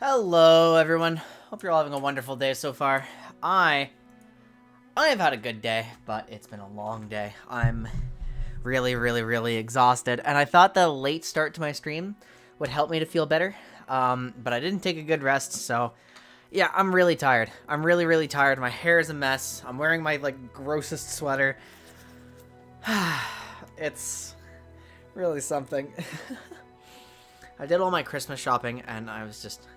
Hello, everyone. Hope you're all having a wonderful day so far. I have had a good day, but it's been a long day. I'm really exhausted, and I thought the late start to my stream would help me to feel better, but I didn't take a good rest, so yeah, I'm really tired. I'm really tired. My hair is a mess. I'm wearing my, grossest sweater. It's really something. I did all my Christmas shopping, and I was just...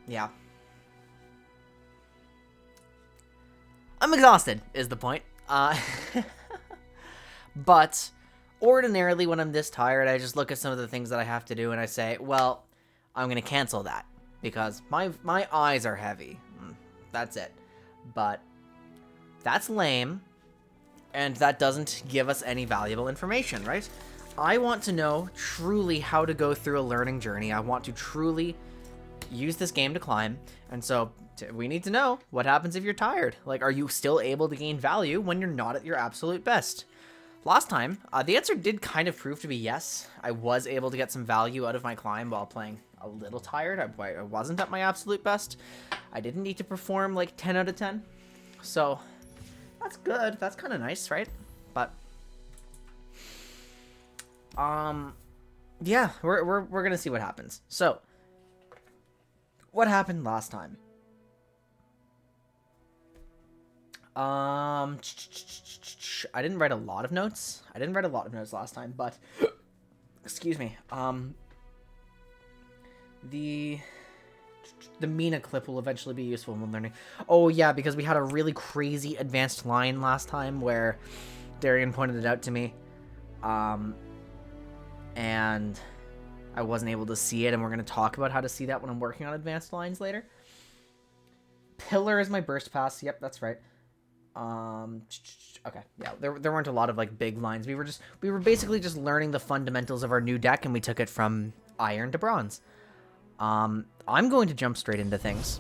yeah. I'm exhausted, is the point. But ordinarily when I'm this tired, I just look at some of the things that I have to do and I say, well, I'm going to cancel that because my eyes are heavy. That's it. But that's lame, and that doesn't give us any valuable information, right? I want to know truly how to go through a learning journey. I want to truly use this game to climb, and so we need to know what happens if you're tired. Like, are you still able to gain value when you're not at your absolute best? Last time, the answer did kind of prove to be yes. I was able to get some value out of my climb while playing a little tired. I wasn't at my absolute best. I didn't need to perform like 10 out of 10. So that's good. That's kind of nice, right? But yeah, we're gonna see what happens. So what happened last time? I didn't write a lot of notes. I didn't write a lot of notes last time, but excuse me. The Mina clip will eventually be useful when learning. Oh yeah, because we had a really crazy advanced line last time where Darian pointed it out to me. And I wasn't able to see it, and we're going to talk about how to see that when I'm working on advanced lines later. Pillar is my burst pass. Yep, that's right. Okay, yeah, there weren't a lot of like big lines. We were basically just learning the fundamentals of our new deck, and we took it from iron to bronze. I'm going to jump straight into things.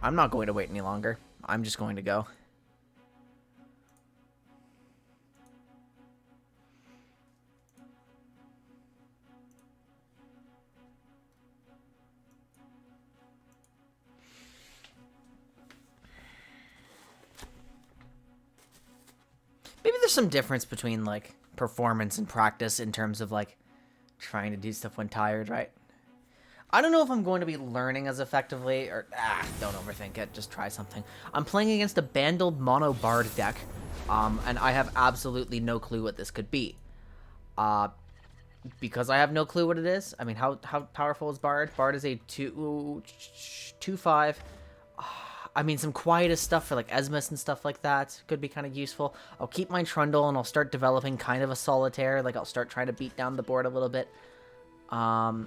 I'm not going to wait any longer. I'm just going to go. Maybe there's some difference between, like, performance and practice in terms of, like, trying to do stuff when tired, right? I don't know if I'm going to be learning as effectively, or, don't overthink it, just try something. I'm playing against a bandled mono bard deck, and I have absolutely no clue what this could be. Because I have no clue what it is. I mean, how powerful is Bard? Bard is a 2/5. I mean, some quietest stuff for, like, Esmus and stuff like that could be kind of useful. I'll keep my Trundle, and I'll start developing kind of a Solitaire. Like, I'll start trying to beat down the board a little bit. And,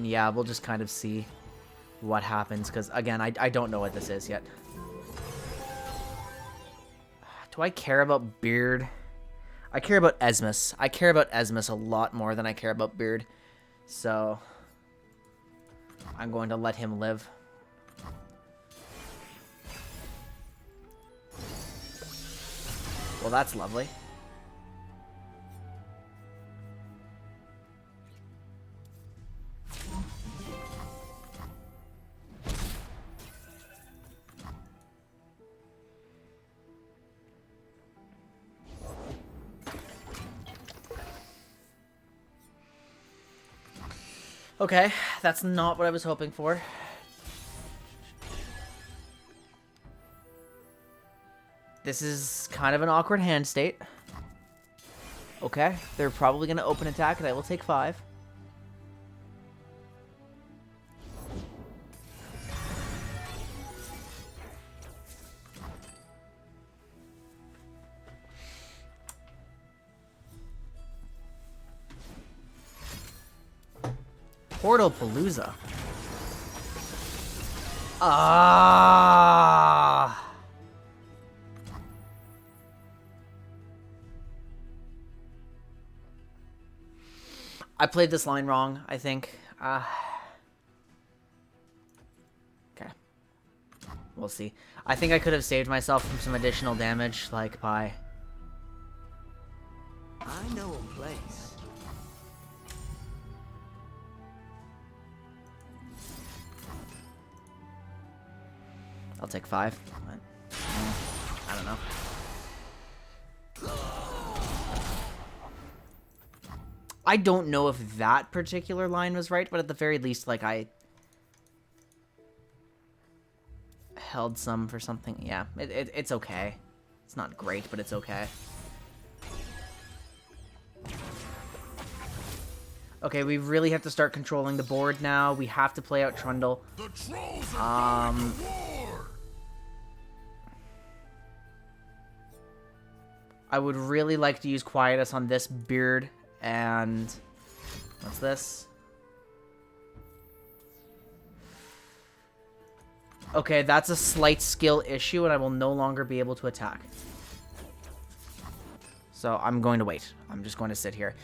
yeah, we'll just kind of see what happens. Because, again, I don't know what this is yet. Do I care about Beard? I care about Esmus. I care about Esmus a lot more than I care about Beard. So, I'm going to let him live. Well, that's lovely. Okay, that's not what I was hoping for. This is kind of an awkward hand state. Okay, they're probably going to open attack, and I will take 5. Portal Palooza. I played this line wrong, I think. Okay. We'll see. I think I could have saved myself from some additional damage, like by... I know a place. I'll take 5. I don't know. I don't know if that particular line was right, but at the very least, like, I held some for something. Yeah, it's okay. It's not great, but it's okay. Okay, we really have to start controlling the board now. We have to play out Trundle. The trolls are going to war. I would really like to use Quietus on this beard, and what's this? Okay, that's a slight skill issue, and I will no longer be able to attack. So I'm going to wait. I'm just going to sit here.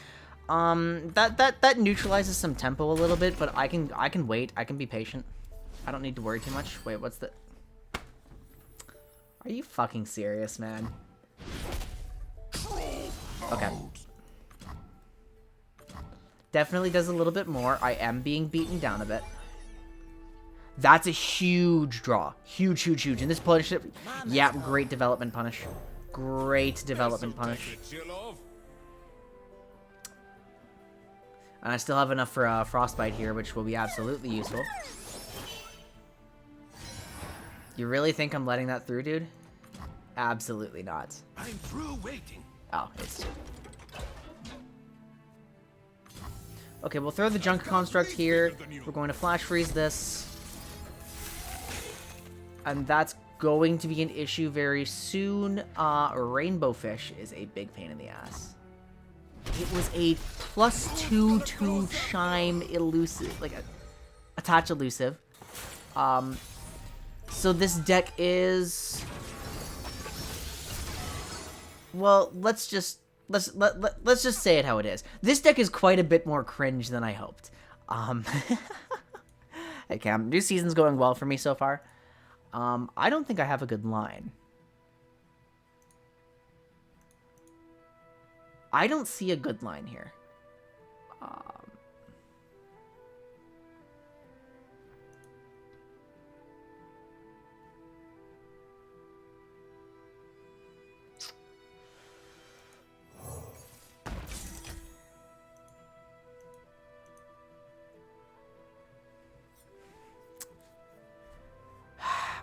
That neutralizes some tempo a little bit, but I can wait. I can be patient. I don't need to worry too much. Wait, what's the? Are you fucking serious, man? Okay. Definitely does a little bit more. I am being beaten down a bit. That's a huge draw. Huge, huge, huge. And this punish... Yeah, great development punish. Great development punish. And I still have enough for Frostbite here, which will be absolutely useful. You really think I'm letting that through, dude? Absolutely not. I'm through waiting. Oh, it's... Okay, we'll throw the Junk Construct here. We're going to Flash Freeze this. And that's going to be an issue very soon. Rainbow Fish is a big pain in the ass. It was a +2 to Chime elusive, like a attach elusive. So this deck is... Well, let's just say it how it is. This deck is quite a bit more cringe than I hoped. Hey Cam, new season's going well for me so far. I don't think I have a good line. I don't see a good line here.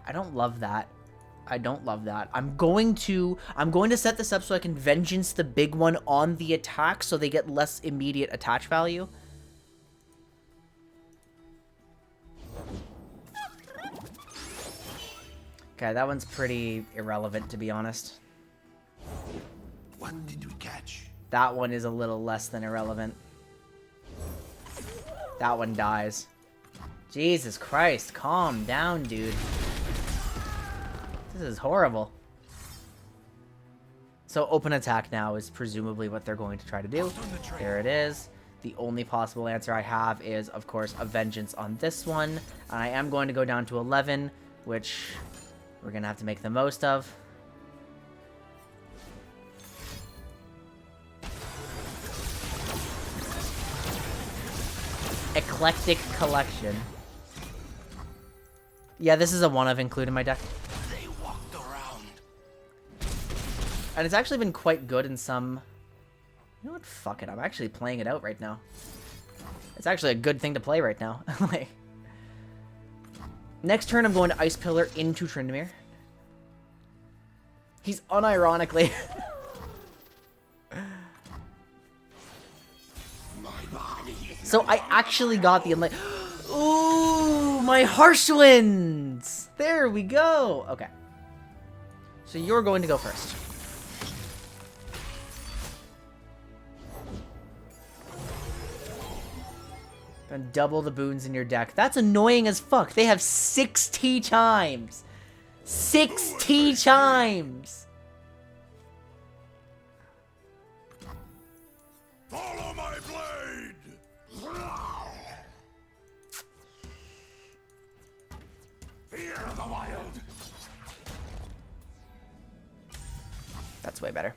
I don't love that. I don't love that. I'm going to set this up so I can vengeance the big one on the attack so they get less immediate attach value. Okay, that one's pretty irrelevant, to be honest. What did we catch? That one is a little less than irrelevant. That one dies. Jesus Christ, calm down, dude. This is horrible. So open attack now is presumably what they're going to try to do. There it is. The only possible answer I have is, of course, a vengeance on this one. And I am going to go down to 11, which we're going to have to make the most of. Eclectic Collection. Yeah, this is a one I've included in my deck. And it's actually been quite good in some... You know what? Fuck it. I'm actually playing it out right now. It's actually a good thing to play right now. Like, next turn, I'm going to Ice Pillar into Tryndamere. He's unironically... So I actually got the... Ooh, my Harsh Winds! There we go! Okay. So you're going to go first. And double the boons in your deck. That's annoying as fuck. They have 60 chimes. 60 chimes. Follow my blade. Fear the wild. That's way better.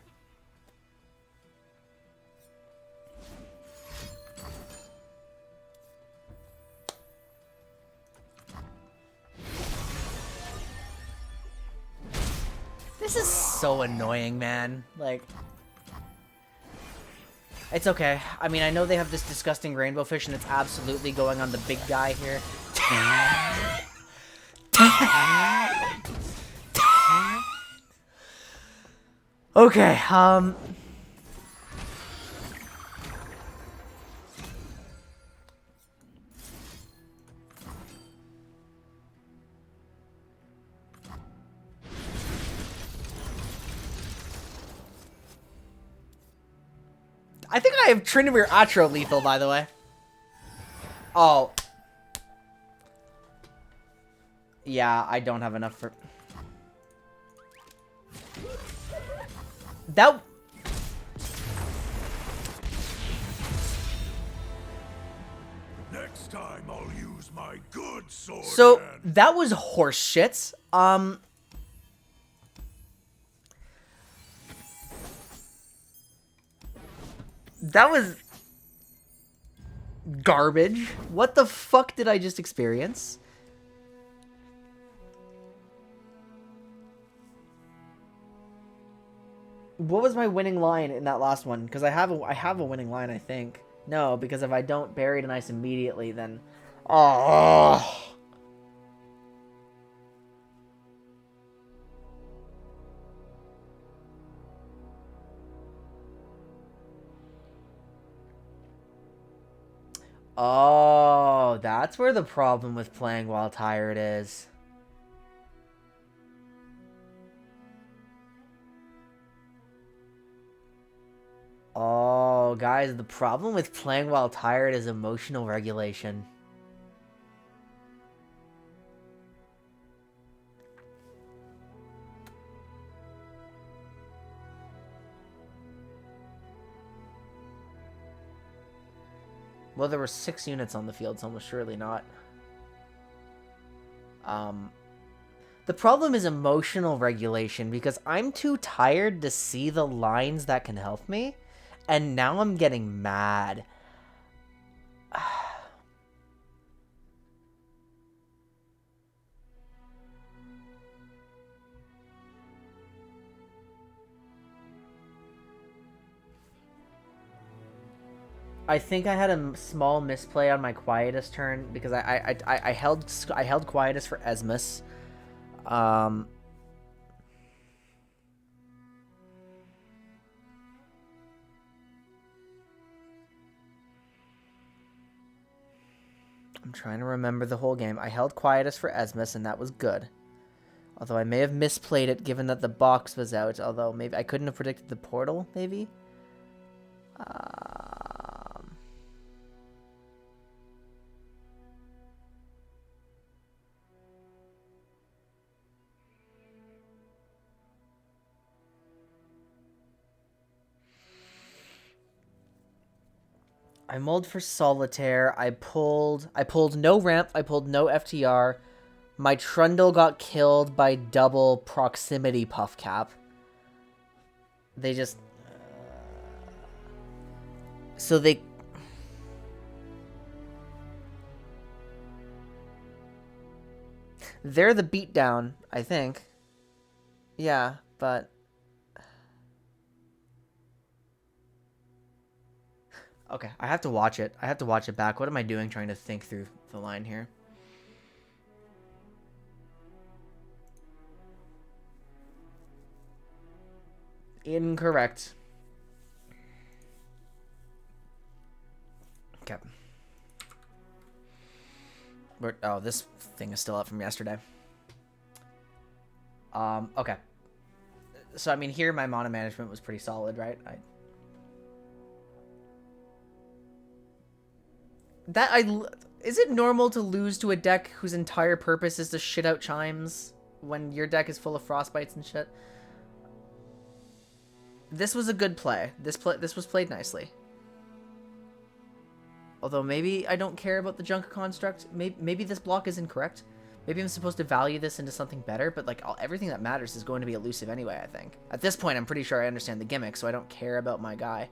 This is so annoying, man. Like, it's okay. I mean, I know they have this disgusting rainbow fish, and it's absolutely going on the big guy here. Okay, I think I have Trinimir Atro lethal, by the way. Oh. Yeah, I don't have enough for... That... Next time I'll use my good sword. So, hand. that was horse shit. That was... garbage. What the fuck did I just experience? What was my winning line in that last one? Because I have a winning line, I think. No, because if I don't bury the ice immediately, then... Oh. Oh, that's where the problem with playing while tired is. Oh, guys, the problem with playing while tired is emotional regulation. Well, there were 6 units on the field, so almost surely not. The problem is emotional regulation, because I'm too tired to see the lines that can help me, and now I'm getting mad. I think I had a small misplay on my Quietus turn because I held Quietus for Esmus. I'm trying to remember the whole game. I held Quietus for Esmus, and that was good. Although I may have misplayed it given that the box was out. Although maybe I couldn't have predicted the portal, maybe? I mulled for Solitaire. I pulled no ramp. I pulled no FTR. My Trundle got killed by double proximity puff cap. They just... So they... They're the beatdown, I think. Yeah, but... Okay, I have to watch it. I have to watch it back. What am I doing trying to think through the line here? Incorrect. Okay. Oh, this thing is still up from yesterday. Okay. So, I mean, here my mana management was pretty solid, right? Is it normal to lose to a deck whose entire purpose is to shit out chimes when your deck is full of frostbites and shit? This was a good play. This was played nicely. Although maybe I don't care about the junk construct. Maybe this block is incorrect. Maybe I'm supposed to value this into something better, but like everything that matters is going to be elusive anyway, I think. At this point, I'm pretty sure I understand the gimmick, so I don't care about my guy.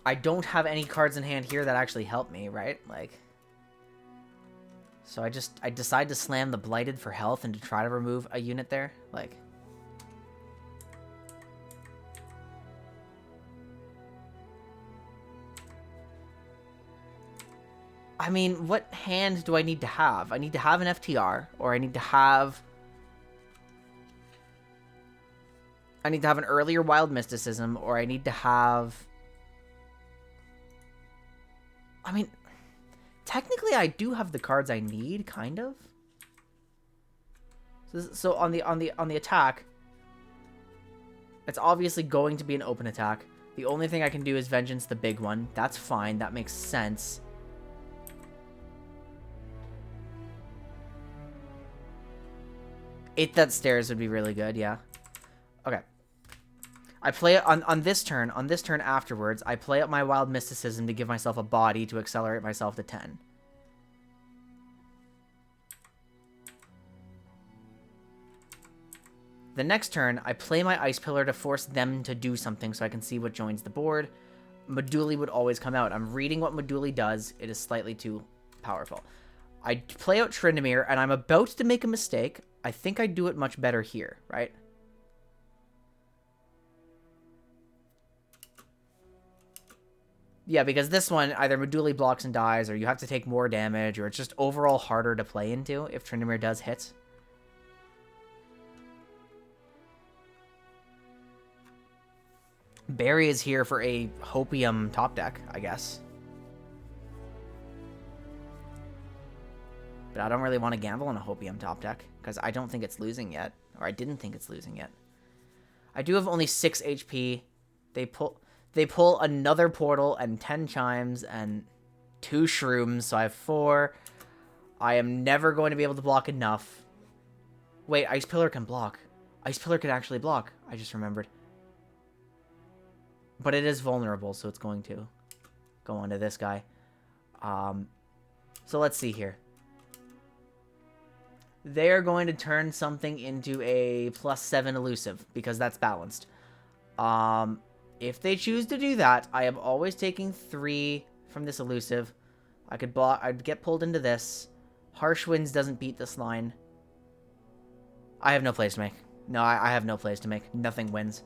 I don't have any cards in hand here that actually help me, right? Like, so I decide to slam the Blighted for health and to try to remove a unit there. Like, I mean, what hand do I need to have? I need to have an FTR, or I need to have an earlier Wild Mysticism, or I need to have... I mean, technically I do have the cards I need, kind of. So on the attack, it's obviously going to be an open attack. The only thing I can do is Vengeance, the big one. That's fine. That makes sense. That stairs would be really good, yeah. Okay. I play it on this turn. On this turn afterwards, I play up my Wild Mysticism to give myself a body to accelerate myself to 10. The next turn, I play my Ice Pillar to force them to do something so I can see what joins the board. Moduli would always come out. I'm reading what Moduli does. It is slightly too powerful. I play out Tryndamere, and I'm about to make a mistake. I think I do it much better here, right? Yeah, because this one, either Moduli blocks and dies, or you have to take more damage, or it's just overall harder to play into if Tryndamere does hit. Barry is here for a Hopium top deck, I guess. But I don't really want to gamble on a Hopium top deck, because I don't think it's losing yet. Or I didn't think it's losing yet. I do have only 6 HP. They pull another portal and 10 chimes and 2 shrooms, so I have 4. I am never going to be able to block enough. Wait, Ice Pillar can block. Ice Pillar can actually block. I just remembered. But it is vulnerable, so it's going to go onto this guy. So let's see here. They're going to turn something into a +7 elusive, because that's balanced. If they choose to do that, I am always taking 3 from this elusive. I'd get pulled into this. Harsh Winds doesn't beat this line. I have no plays to make. No, I have no plays to make. Nothing wins.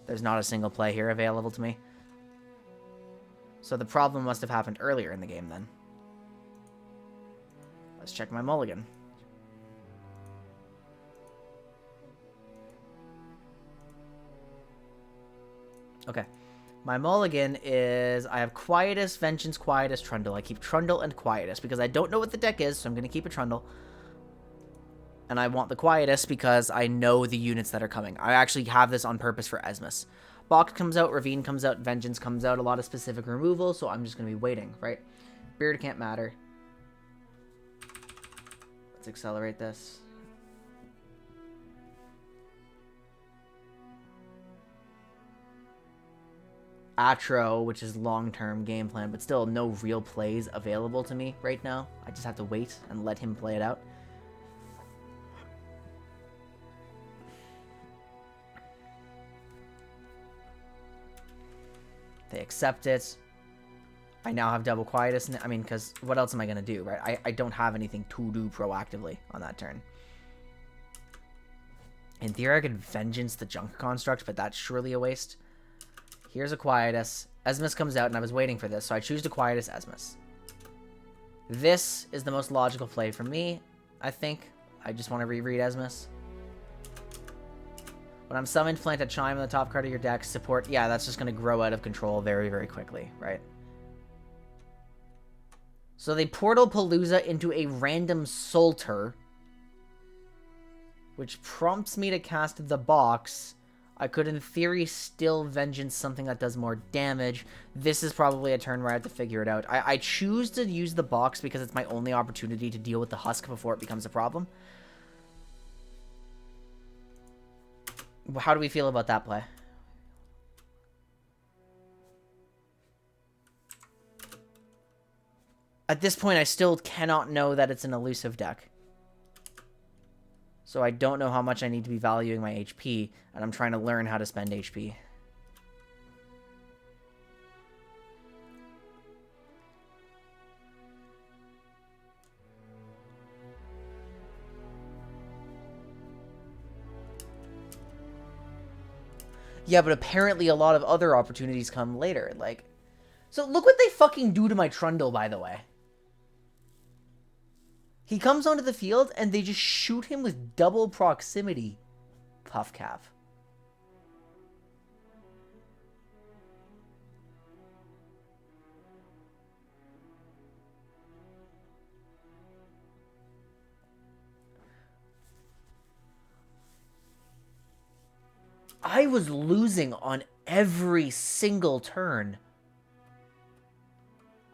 There's not a single play here available to me. So the problem must have happened earlier in the game then. Let's check my mulligan. Okay. My mulligan is... I have Quietus, Vengeance, Quietus, Trundle. I keep Trundle and Quietus because I don't know what the deck is, so I'm going to keep a Trundle. And I want the Quietus because I know the units that are coming. I actually have this on purpose for Esmus. Box comes out, Ravine comes out, Vengeance comes out, a lot of specific removal, so I'm just going to be waiting, right? Beard can't matter. Let's accelerate this. Atro, which is long-term game plan, but still no real plays available to me right now. I just have to wait and let him play it out. They accept it. I now have double Quietus. I mean, because what else am I going to do, right? I don't have anything to do proactively on that turn. In theory, I could Vengeance the Junk Construct, but that's surely a waste. Here's a Quietus. Esmus comes out, and I was waiting for this, so I choose to Quietus Esmus. This is the most logical play for me, I think. I just want to reread Esmus. When I'm summoned, plant a Chime on the top card of your deck. Support, yeah, that's just going to grow out of control very, very quickly, right? So they Portal Palooza into a random Solter, which prompts me to cast the box. I could, in theory, still Vengeance something that does more damage. This is probably a turn where I have to figure it out. I choose to use the box because it's my only opportunity to deal with the Husk before it becomes a problem. How do we feel about that play? At this point, I still cannot know that it's an elusive deck. So I don't know how much I need to be valuing my HP, and I'm trying to learn how to spend HP. Yeah, but apparently a lot of other opportunities come later. Like, so look what they fucking do to my Trundle, by the way. He comes onto the field and they just shoot him with double proximity. Puffcap. I was losing on every single turn.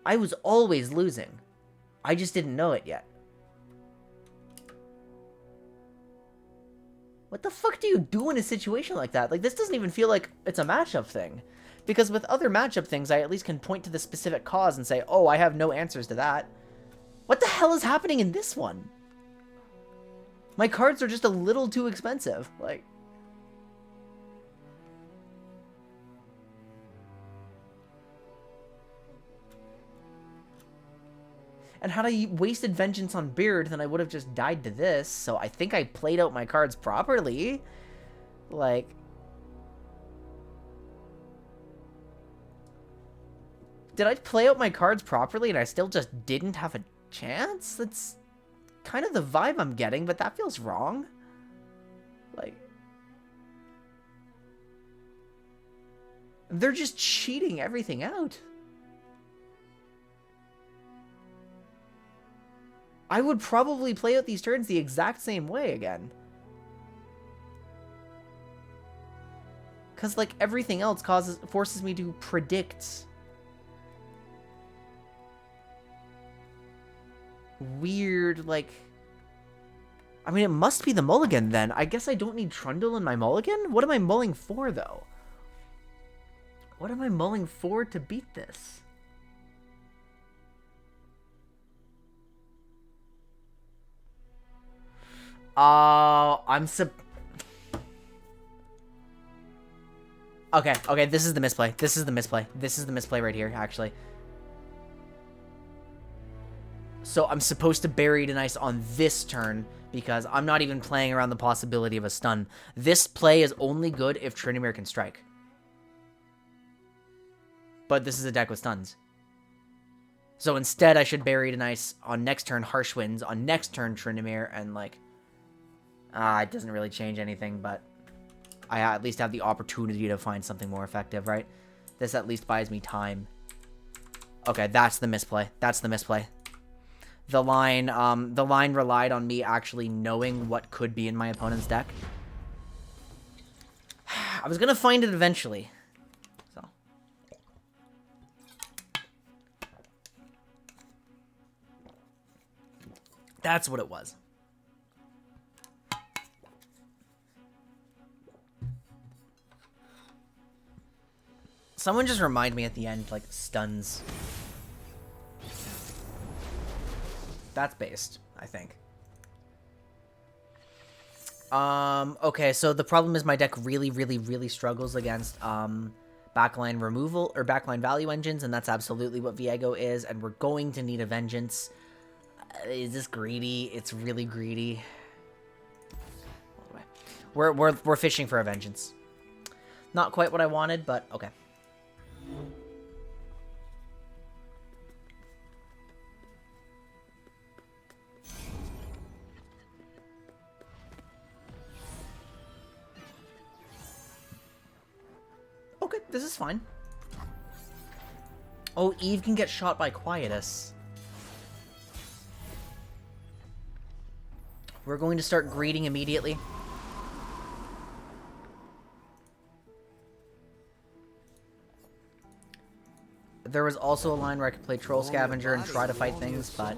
I was always losing. I just didn't know it yet. What the fuck do you do in a situation like that? Like, this doesn't even feel like it's a matchup thing. Because with other matchup things, I at least can point to the specific cause and say, oh, I have no answers to that. What the hell is happening in this one? My cards are just a little too expensive. Like... And had I wasted Vengeance on Beard, then I would have just died to this. So I think I played out my cards properly. Like... Did I play out my cards properly and I still just didn't have a chance? That's kind of the vibe I'm getting, but that feels wrong. Like... They're just cheating everything out. I would probably play out these turns the exact same way again. Because, like, everything else forces me to predict weird, like... I mean, it must be the mulligan, then. I guess I don't need Trundle in my mulligan? What am I mulling for, though? What am I mulling for to beat this? Okay, this is the misplay. This is the misplay. This is the misplay right here, actually. So I'm supposed to bury it ice on this turn, because I'm not even playing around the possibility of a stun. This play is only good if Tryndamere can strike. But this is a deck with stuns. So instead, I should bury it ice on next turn, Harsh Winds, on next turn, Tryndamere, and, like... it doesn't really change anything, but I at least have the opportunity to find something more effective, right? This at least buys me time. Okay, that's the misplay. That's the misplay. The line relied on me actually knowing what could be in my opponent's deck. I was gonna find it eventually. So. That's what it was. Someone just remind me at the end, like, stuns. That's based, I think. Okay, so the problem is my deck really struggles against, backline removal, or backline value engines, and that's absolutely what Viego is, and we're going to need a Vengeance. Is this greedy? It's really greedy. We're fishing for a Vengeance. Not quite what I wanted, but okay. Okay, this is fine. Oh, Eve can get shot by Quietus. We're going to start greeting immediately. There was also a line where I could play Troll Scavenger and try to fight things, but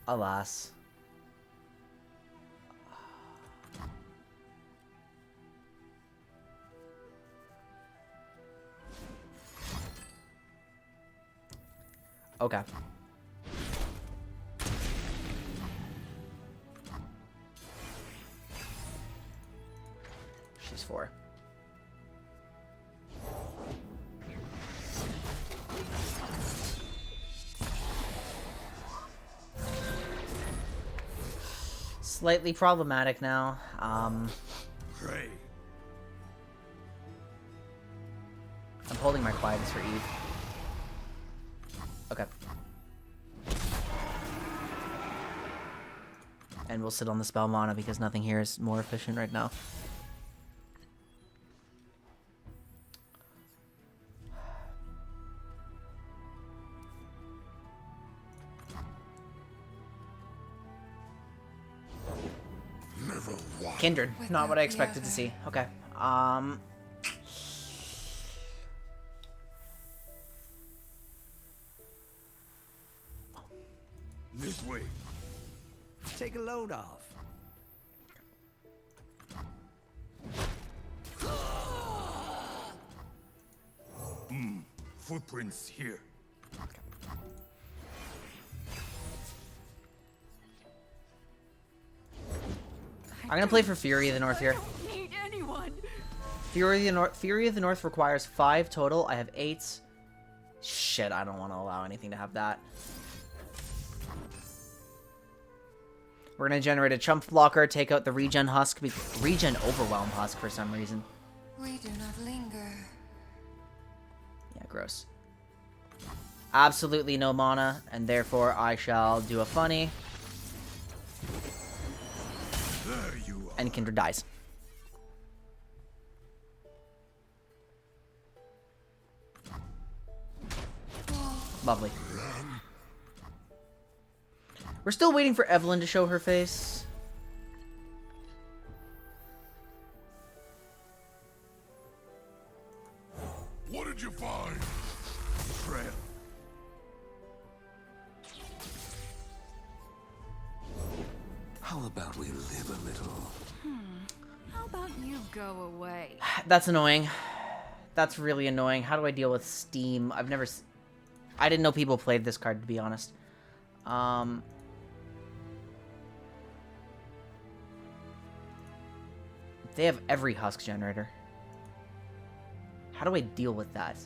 alas. Okay. She's 4. Slightly problematic now. Pray. I'm holding my quietness for Eve. Okay. And we'll sit on the spell mana because nothing here is more efficient right now. Kindred, not what I expected to see. Okay. This way. Take a load off. Footprints here. I'm gonna play for Fury of the North here. I don't need anyone. Fury of the North requires 5 total. I have 8. Shit, I don't want to allow anything to have that. We're gonna generate a chump blocker, take out the regen husk, regen overwhelm husk for some reason. We do not linger. Yeah, gross. Absolutely no mana, and therefore I shall do a funny. There you are. And Kindred dies. Lovely. We're still waiting for Evelyn to show her face. What did you find? Trail. How about we live a little? How about you go away? That's annoying. That's really annoying. How do I deal with Steam? I didn't know people played this card, to be honest. They have every husk generator. How do I deal with that?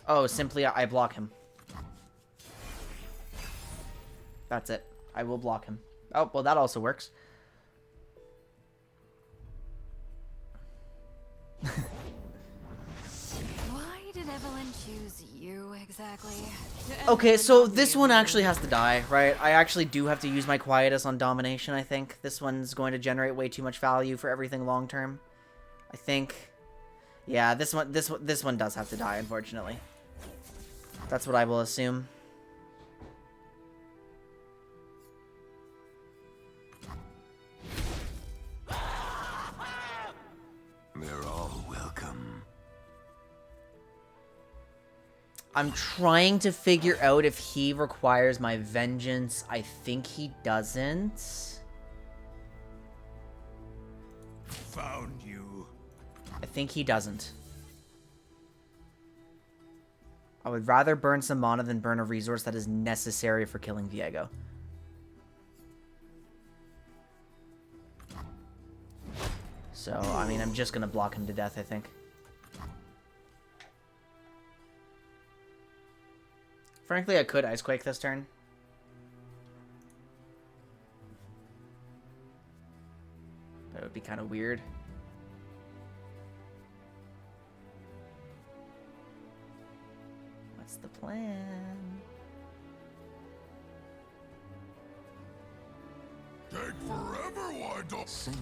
Oh, simply I block him. That's it. I will block him. Oh, well, that also works. Why did Evelyn choose you exactly? Okay, so this one actually has to die, right? I actually do have to use my Quietus on Domination, I think. This one's going to generate way too much value for everything long term. I think. Yeah, this one does have to die, unfortunately. That's what I will assume. They're all welcome. I'm trying to figure out if he requires my vengeance. I think he doesn't. Found you. I think he doesn't. I would rather burn some mana than burn a resource that is necessary for killing Viego. So, I mean, I'm just gonna block him to death, I think. Frankly, I could Icequake this turn. That would be kind of weird. What's the plan? Take forever, why don't... Sink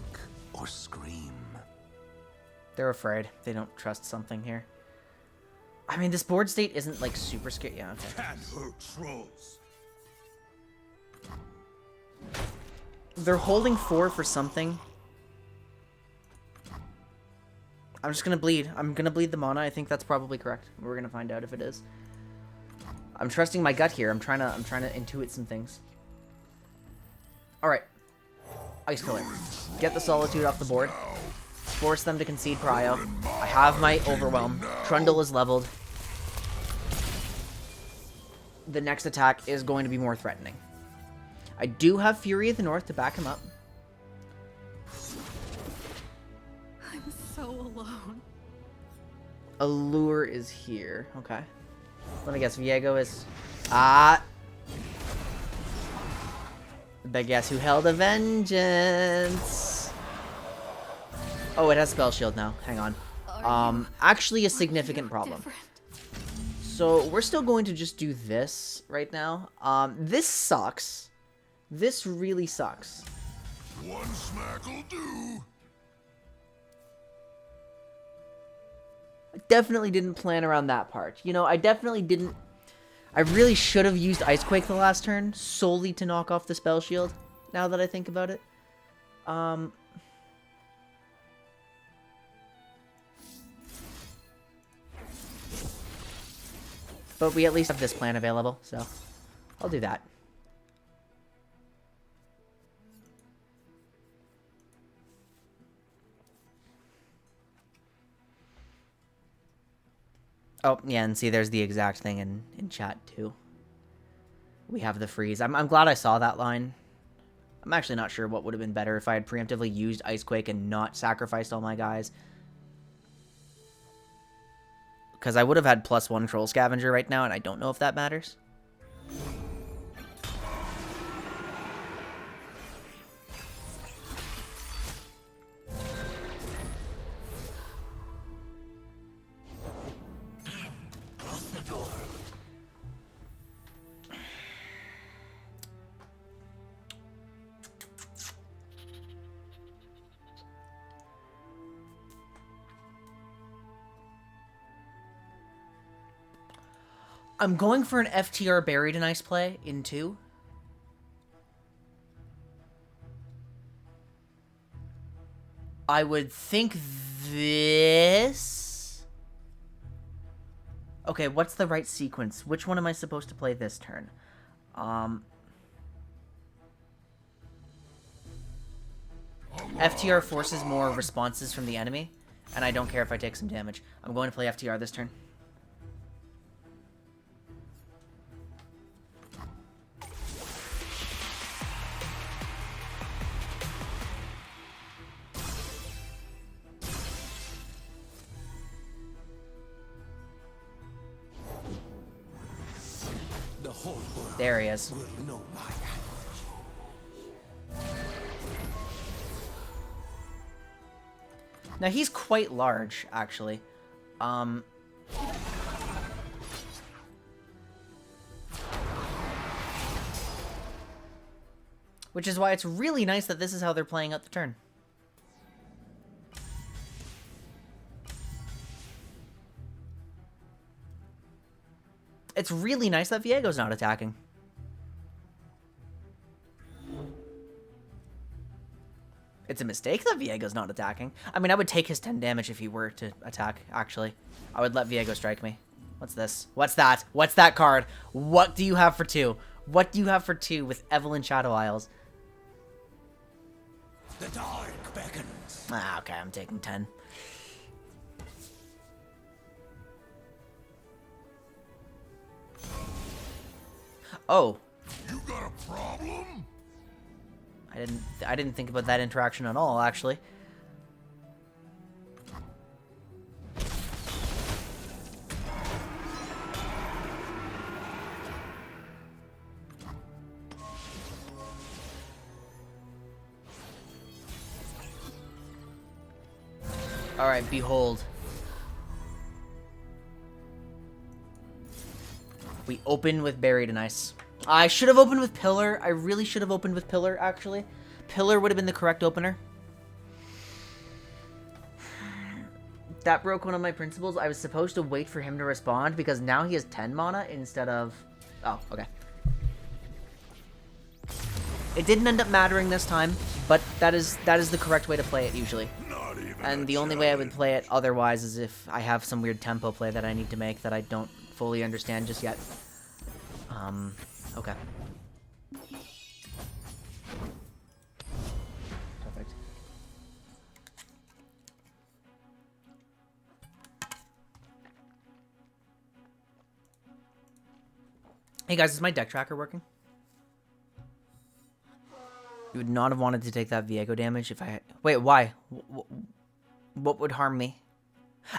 or scream. They're afraid. They don't trust something here. I mean, this board state isn't, like, super scary. Yeah, okay. Can't hurt trolls. They're holding 4 for something. I'm just gonna bleed. I'm gonna bleed the mana. I think that's probably correct. We're gonna find out if it is. I'm trusting my gut here. I'm trying to intuit some things. Alright. Ice Killer. Get the Solitude off the board. Force them to concede Prio. I have my Overwhelm. Trundle is leveled. The next attack is going to be more threatening. I do have Fury of the North to back him up. I'm so alone. Allure is here. Okay. Let me guess. Viego is... But guess who held a vengeance? Oh, it has spell shield now. Hang on. Actually a significant problem. So we're still going to just do this right now. This sucks. This really sucks. One smack'll do. I definitely didn't plan around that part. You know, I definitely didn't... I really should have used Ice Quake the last turn, solely to knock off the spell shield, now that I think about it. But we at least have this plan available, so I'll do that. Oh, yeah, and see, there's the exact thing in chat, too. We have the freeze. I'm glad I saw that line. I'm actually not sure what would have been better if I had preemptively used Ice Quake and not sacrificed all my guys. Because I would have had +1 Troll Scavenger right now, and I don't know if that matters. I'm going for an FTR Buried in Ice play in 2. I would think this... Okay, what's the right sequence? Which one am I supposed to play this turn? FTR forces more responses from the enemy, and I don't care if I take some damage. I'm going to play FTR this turn. There he is. Now he's quite large, actually. Which is why it's really nice that this is how they're playing out the turn. It's really nice that Viego's not attacking. It's a mistake that Viego's not attacking. I mean, I would take his 10 damage if he were to attack, actually. I would let Viego strike me. What's this? What's that? What's that card? What do you have for 2? What do you have for 2 with Evelyn Shadow Isles? The dark beckons. Ah, okay, I'm taking 10. Oh. You got a problem? I didn't think about that interaction at all, actually. Alright, behold. We open with Buried in Ice. I should have opened with Pillar. I really should have opened with Pillar, actually. Pillar would have been the correct opener. That broke one of my principles. I was supposed to wait for him to respond because now he has 10 mana instead of... Oh, okay. It didn't end up mattering this time, but that is the correct way to play it usually. And the only way I would play it otherwise is if I have some weird tempo play that I need to make that I don't fully understand just yet. Okay. Perfect. Hey guys, is my deck tracker working? You would not have wanted to take that Viego damage if I had... Wait, why? What would harm me?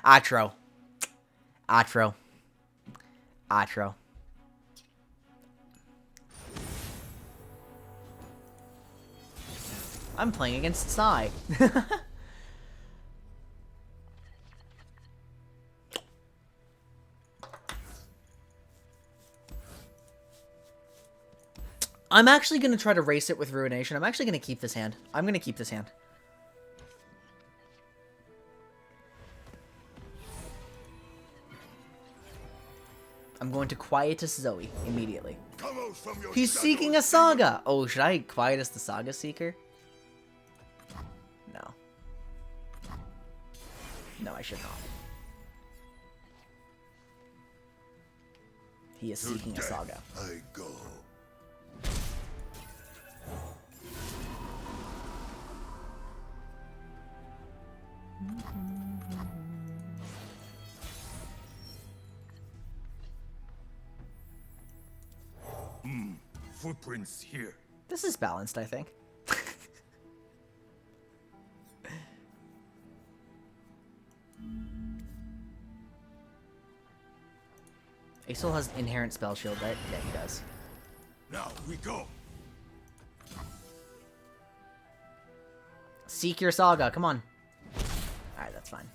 Atro. Atro. Atro. I'm playing against Sai. I'm actually going to try to race it with Ruination. I'm actually going to keep this hand. I'm going to keep this hand. I'm going to Quietus Zoe immediately. He's seeking a Saga! Oh, should I Quietus the Saga Seeker? No. No, I should not. He is seeking a Saga. I go. Footprints here. This is balanced, I think. Aesol has inherent spell shield, right? Yeah, he does. Now we go. Seek your Saga, come on. Alright, that's fine.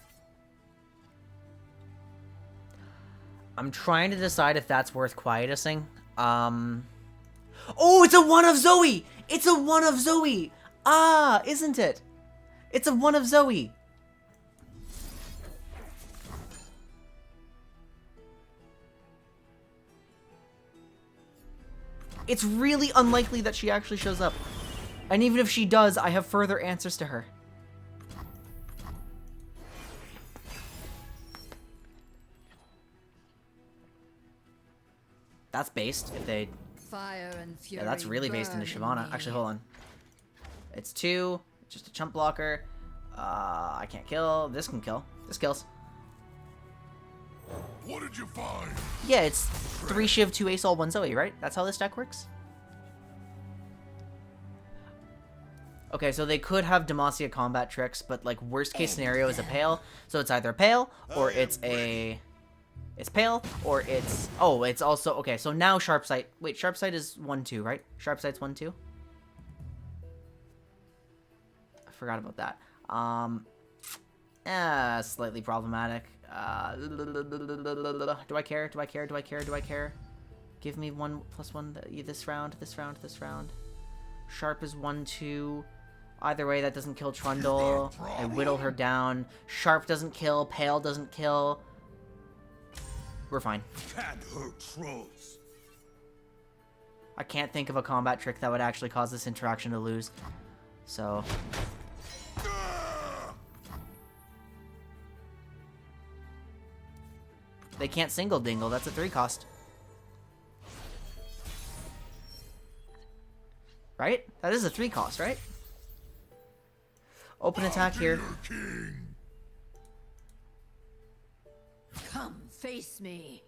I'm trying to decide if that's worth quietusing. Oh, it's a one of Zoe! It's a one of Zoe! Ah, isn't it? It's a one of Zoe. It's really unlikely that she actually shows up. And even if she does, I have further answers to her. That's based, if they... Fire and fury. Yeah, that's really based into burn in Shyvana. me. Actually, hold on. It's 2, just a chump blocker. I can't kill. This can kill. This kills. What did you find? Yeah, it's 3 Shiv, 2 Aesol, 1 Zoe, right? That's how this deck works? Okay, so they could have Demacia combat tricks, but, like, worst case scenario is a Pale. So it's either Pale, or it's a... It's Pale, or it's... Oh, it's also... Okay, so now Sharp Sight... Wait, Sharp Sight is 1-2, right? Sharp Sight's 1-2? I forgot about that. Slightly problematic. Do I care? Do I care? Do I care? Do I care? Give me 1+1 this round, this round, this round. Sharp is 1-2. Either way, that doesn't kill Trundle. I whittle her down. Sharp doesn't kill. Pale doesn't kill. We're fine. Can't hurt trolls. I can't think of a combat trick that would actually cause this interaction to lose. So... They can't single dingle. That's a 3 cost. Right? That is a 3 cost, right? Open attack here. Come face me.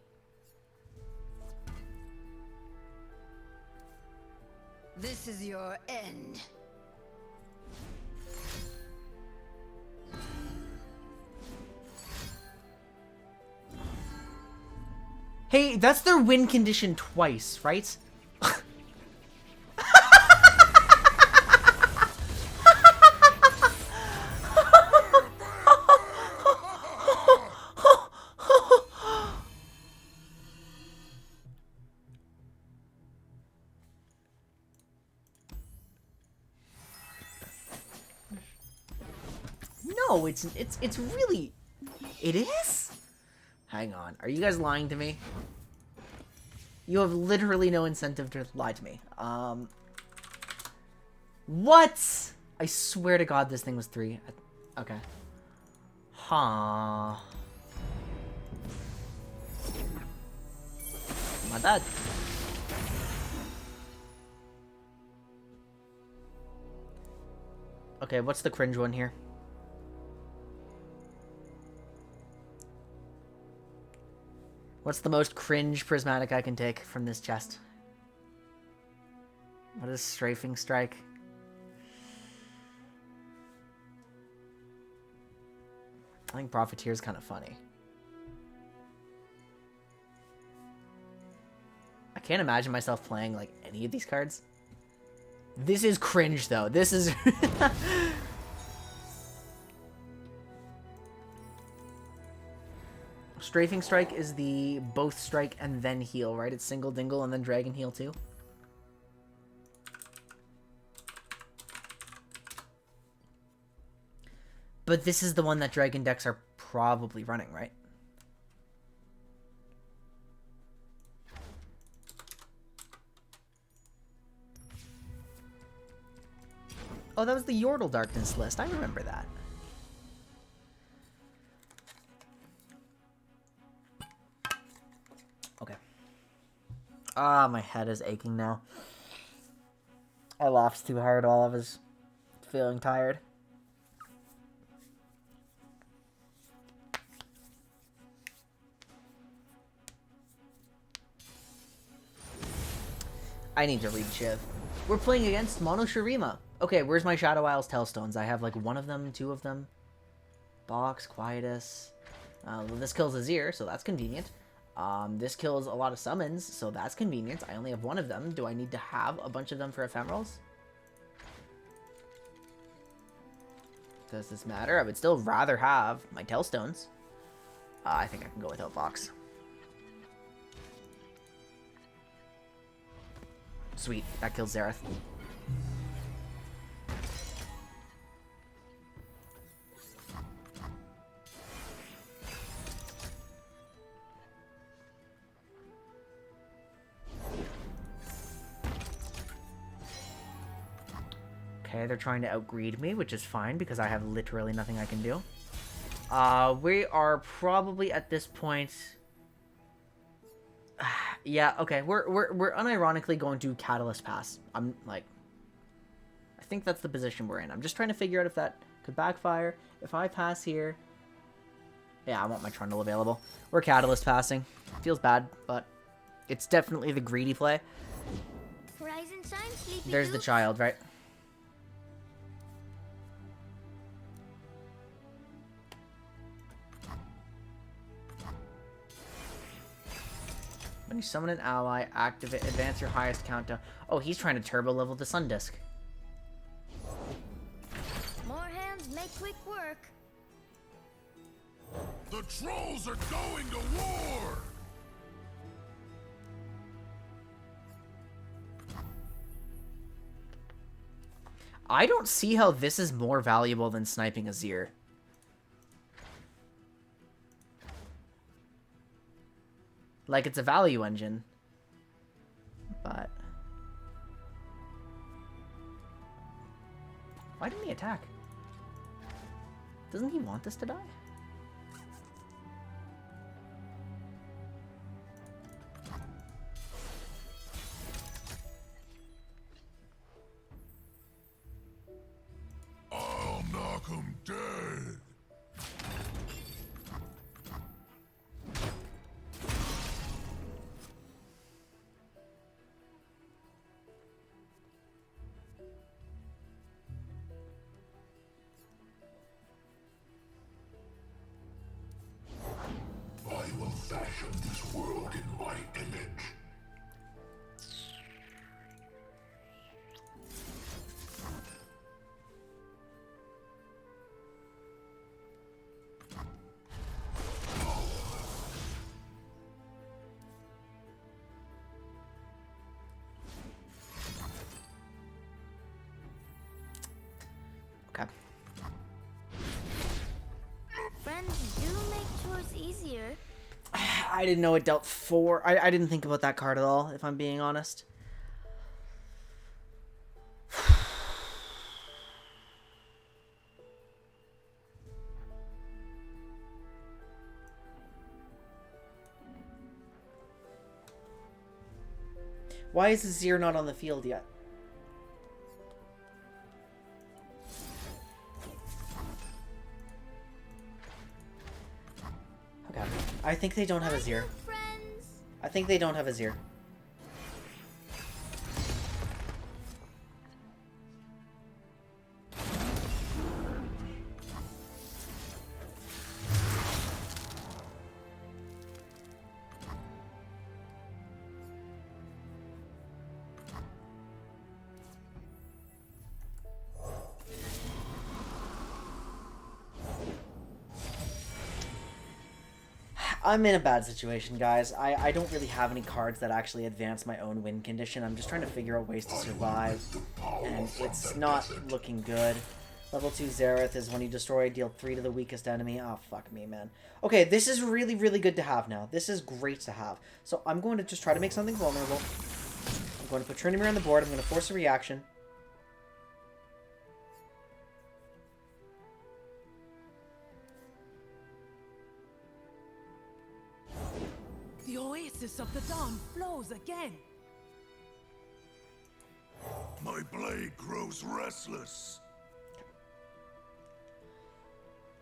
This is your end. Hey, that's their win condition twice, right? No, it's really... It is? Hang on. Are you guys lying to me? You have literally no incentive to lie to me. What? I swear to God this thing was 3. Okay. Huh. My bad. Okay, what's the cringe one here? What's the most cringe prismatic I can take from this chest? What is Strafing Strike? I think Profiteer is kind of funny. I can't imagine myself playing, like, any of these cards. This is cringe, though. This is... Strafing Strike is the both strike and then heal, right? It's single dingle and then dragon heal too. But this is the one that dragon decks are probably running, right? Oh, that was the Yordle Darkness list. I remember that. Okay. Ah, my head is aching now. I laughed too hard while I was feeling tired. I need to read Shiv. We're playing against Mono Shurima. Okay, where's my Shadow Isles Tellstones? I have like one of them, two of them. Box, Quietus. This kills Azir, so that's convenient. This kills a lot of summons, so that's convenient. I only have one of them. Do I need to have a bunch of them for ephemerals? Does this matter? I would still rather have my Tellstones. I think I can go without Box. Sweet, that kills Xerath. Okay, they're trying to outgreed me, which is fine because I have literally nothing I can do. We are probably at this point... Yeah, okay, we're unironically going to Catalyst Pass. I'm like... I think that's the position we're in. I'm just trying to figure out if that could backfire. If I pass here... Yeah, I want my Trundle available. We're Catalyst passing. Feels bad, but it's definitely the greedy play. Rise and shine, sleepy There's the goose. child, right? When you summon an ally, activate, advance your highest countdown. Oh, he's trying to turbo level the Sun Disc. More hands make quick work. The trolls are going to war! I don't see how this is more valuable than sniping Azir. Like, it's a value engine. But... why didn't he attack? Doesn't he want this to die? I'll knock 'em dead. I will fashion this world in my image. Okay. Friends do make chores easier. I didn't know it dealt 4. I didn't think about that card at all, if I'm being honest. Why is Azir not on the field yet? Okay. I think they don't have Azir. Friends. I think they don't have Azir. I'm in a bad situation, guys. I don't really have any cards that actually advance my own win condition. I'm just trying to figure out ways to survive, and it's not looking good. Level 2 Zareth is when you destroy, deal 3 to the weakest enemy. Oh, fuck me, man. Okay, this is really, really good to have now. This is great to have. So I'm going to just try to make something vulnerable. I'm going to put Tryndamere on the board. I'm going to force a reaction. The oasis of the dawn flows again. My blade grows restless.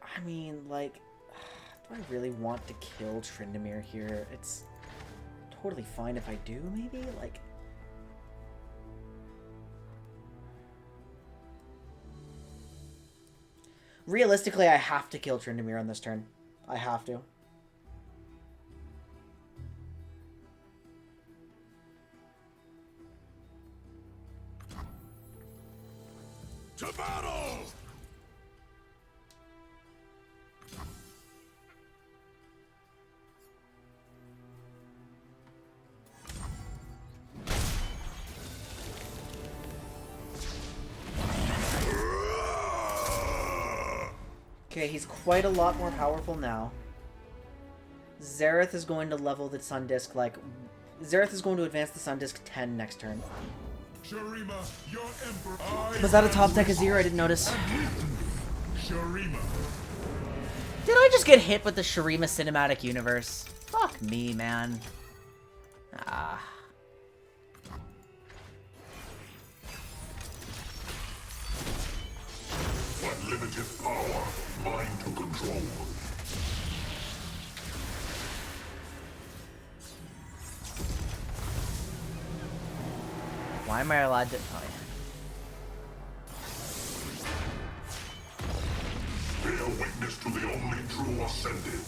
I mean, like, do I really want to kill Tryndamere here? It's totally fine if I do, maybe? Like, realistically, I have to kill Tryndamere on this turn. I have to. To battle! Okay, he's quite a lot more powerful now. Zareth is going to level the Sun Disc, like... Zareth is going to advance the Sun Disc 10 next turn. Shurima, your emperor. Was that a top deck Azir? I didn't notice. Shurima. Did I just get hit with the Shurima Cinematic Universe? Fuck me, man. Ah. What limited power, mine to control. Why am I allowed to... Oh, yeah. Bear witness to the only true ascended.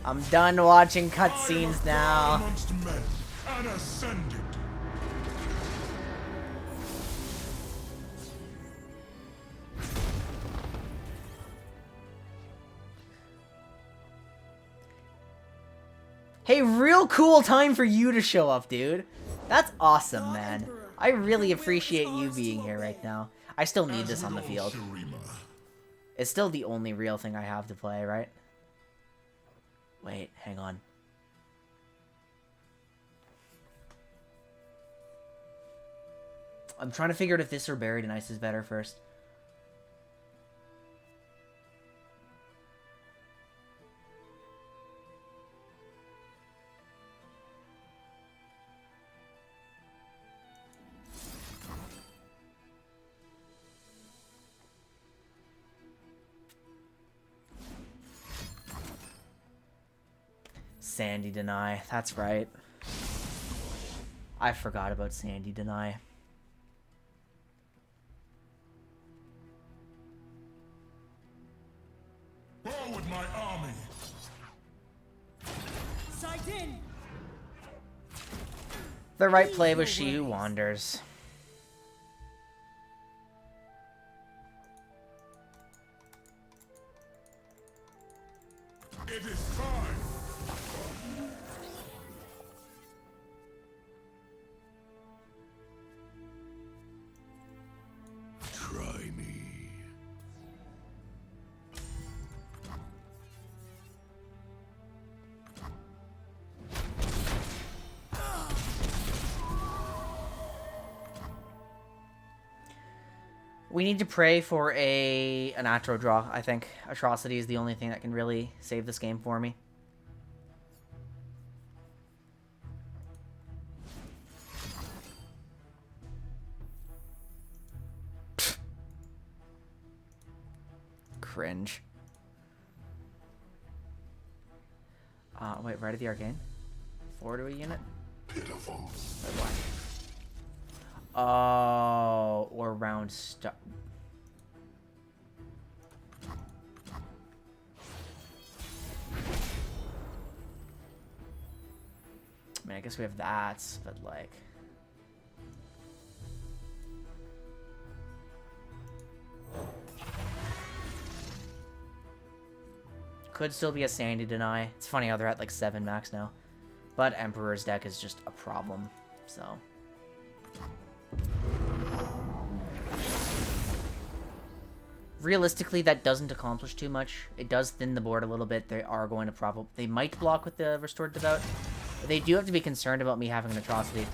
I'm done watching cutscenes now. Amongst men, and ascended. Hey, real cool time for you to show up, dude. That's awesome, man. I really appreciate you being here right now. I still need this on the field. It's still the only real thing I have to play, right? Wait, hang on. I'm trying to figure out if this or Buried in Ice is better first. Sandy Deny, that's right. I forgot about Sandy Deny. Forward, my army. Sight in. The right play was She Who Wanders. It is time. Try me. We need to pray for an Atro draw, I think. Atrocity is the only thing that can really save this game for me. Cringe. Wait, right at the Arcane? 4 to a unit? Pitiful. Or what? Oh, or round stuff. I mean, I guess we have that, but like... Could still be a Sandy deny. It's funny how they're at like 7 max now. But Emperor's deck is just a problem, so... Realistically, that doesn't accomplish too much. It does thin the board a little bit. They are going to probably... They might block with the Restored Devout. But they do have to be concerned about me having an Atrocity.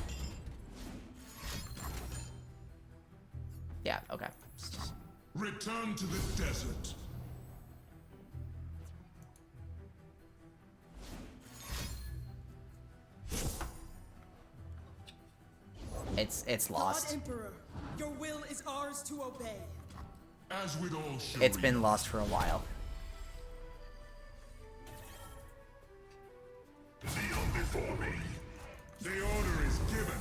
Yeah, okay. Return to the desert. It's lost. God Emperor, your will is ours to obey. As with all It's been lost for a while. kneel before me. The order is given.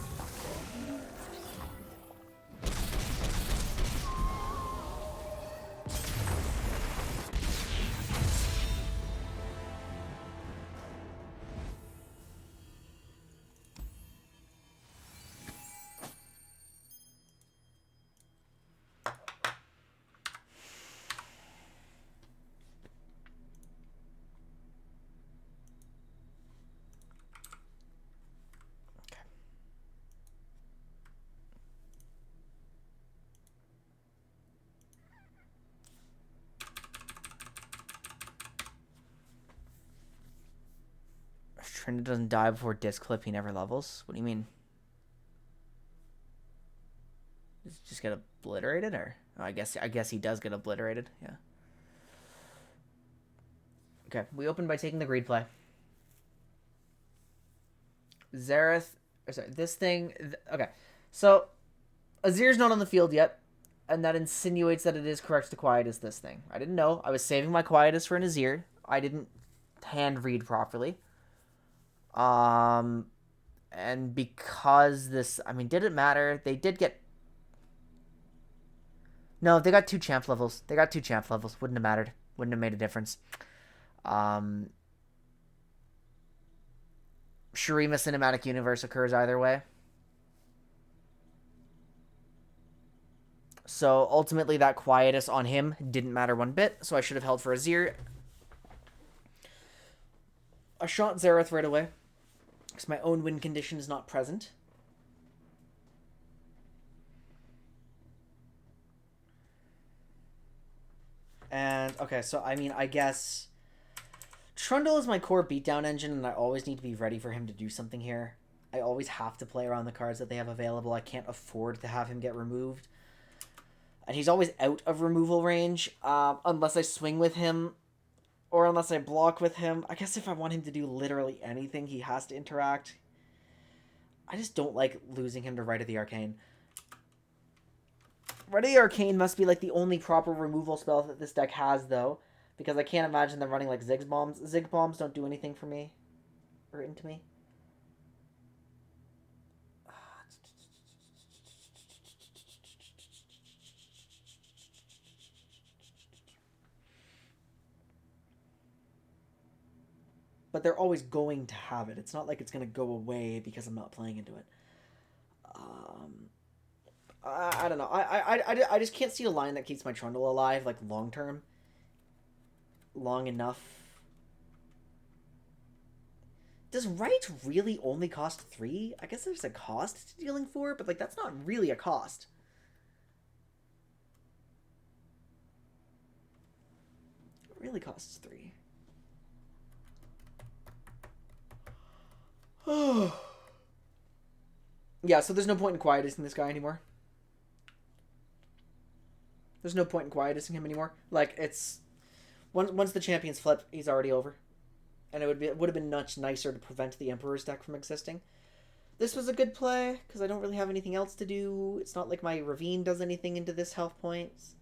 Trinity doesn't die before disc clip, he never levels? What do you mean? Does he just get obliterated, or oh, I guess he does get obliterated, yeah. Okay, we open by taking the greed play. Zareth, or sorry, this thing, okay. So, Azir's not on the field yet, and that insinuates that it is correct to Quietus this thing. I didn't know. I was saving my Quietus for an Azir. I didn't hand read properly. And because this, I mean, did it matter? They did get... No, they got 2 champ levels. They got 2 champ levels. Wouldn't have mattered. Wouldn't have made a difference. Shurima Cinematic Universe occurs either way. So, ultimately, that Quietus on him didn't matter one bit, so I should have held for Azir. I shot Zareth right away, because my own win condition is not present. And, okay, so, I mean, I guess... Trundle is my core beatdown engine, and I always need to be ready for him to do something here. I always have to play around the cards that they have available. I can't afford to have him get removed. And he's always out of removal range, unless I swing with him, or unless I block with him. I guess if I want him to do literally anything, he has to interact. I just don't like losing him to Rite of the Arcane. Rite of the Arcane must be like the only proper removal spell that this deck has, though. Because I can't imagine them running like Ziggs Bombs. Ziggs Bombs don't do anything for me. Or into me. But they're always going to have it. It's not like it's going to go away because I'm not playing into it. I don't know. I just can't see a line that keeps my Trundle alive, like, long term. Long enough. Does Right really only cost 3? I guess there's a cost to dealing 4, but, like, that's not really a cost. It really costs 3. Yeah, so there's no point in quietusing this guy anymore. There's no point in quietusing him anymore. Like, it's... Once the champions flip, he's already over. And it would have been much nicer to prevent the Emperor's deck from existing. This was a good play, because I don't really have anything else to do. It's not like my Ravine does anything into this health points.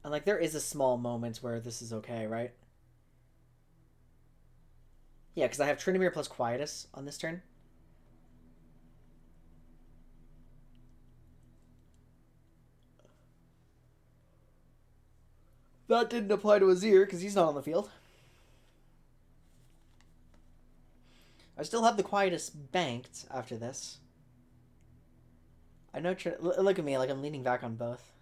And, like, there is a small moment where this is okay, right? Yeah, because I have Tryndamere plus Quietus on this turn. That didn't apply to Azir, because he's not on the field. I still have the Quietus banked after this. I know... Look at me, like I'm leaning back on both.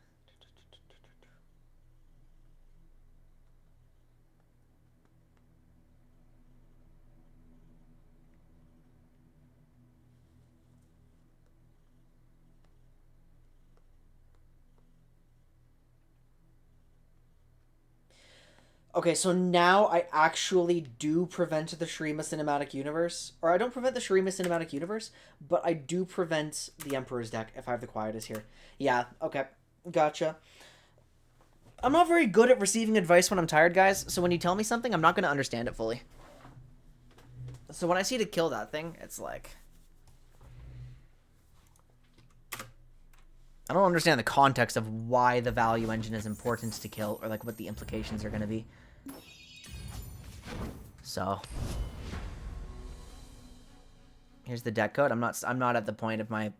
Okay, so now I actually do prevent the Shurima Cinematic Universe. Or I don't prevent the Shurima Cinematic Universe, but I do prevent the Emperor's deck if I have the Quietus here. Yeah, okay. Gotcha. I'm not very good at receiving advice when I'm tired, guys, so when you tell me something, I'm not going to understand it fully. So when I see to kill that thing, it's like... I don't understand the context of why the value engine is important to kill, or like what the implications are going to be. So here's the deck code. I'm not at the point of my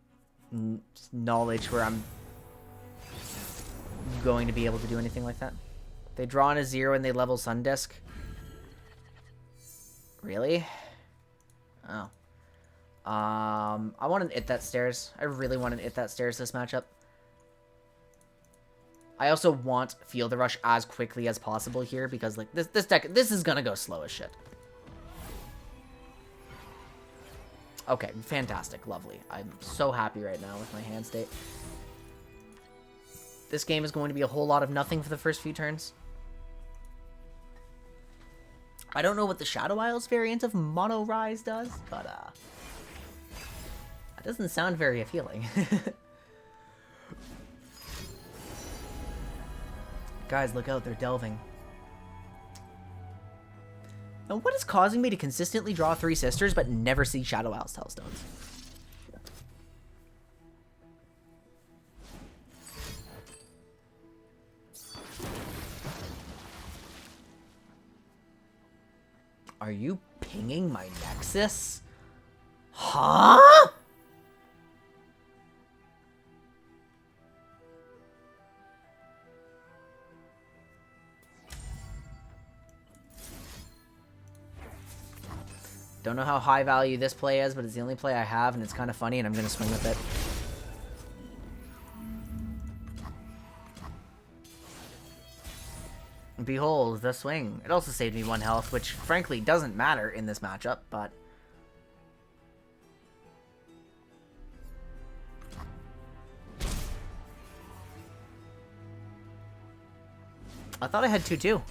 knowledge where I'm going to be able to do anything like that. They draw on a 0 and they level Sundisk. Really? Oh. I want to hit that stairs. I really want to hit that stairs this matchup. I also want Feel the Rush as quickly as possible here because like this deck, this is gonna go slow as shit. Okay, fantastic, lovely. I'm so happy right now with my hand state. This game is going to be a whole lot of nothing for the first few turns. I don't know what the Shadow Isles variant of Mono Rise does, but that doesn't sound very appealing. Guys, look out, they're delving. Now, what is causing me to consistently draw 3 sisters but never see Shadow Isles Telstones? Are you pinging my Nexus? Huh? Don't know how high value this play is, but it's the only play I have, and it's kind of funny, and I'm going to swing with it. Behold, the swing. It also saved me 1 health, which frankly doesn't matter in this matchup, but... I thought I had 2-2.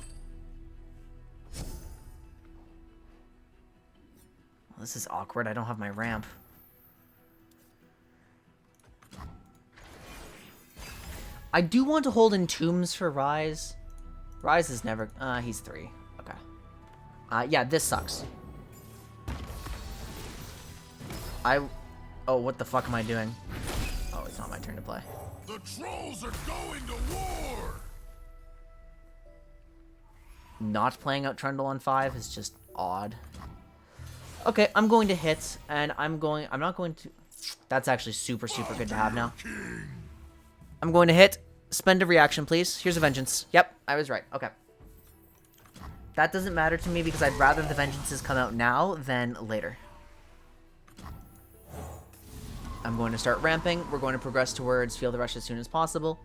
This is awkward. I don't have my ramp. I do want to hold Entombs for Rise. Rise is never... he's 3. Okay. Yeah, this sucks. Oh, what the fuck am I doing? Oh, it's not my turn to play. The trolls are going to war! Not playing out Trundle on 5 is just odd. Okay, I'm going to hit, and I'm not going to... That's actually super, super good to have now. I'm going to hit. Spend a reaction, please. Here's a Vengeance. Yep, I was right. Okay. That doesn't matter to me because I'd rather the Vengeances come out now than later. I'm going to start ramping. We're going to progress towards Feel the Rush as soon as possible.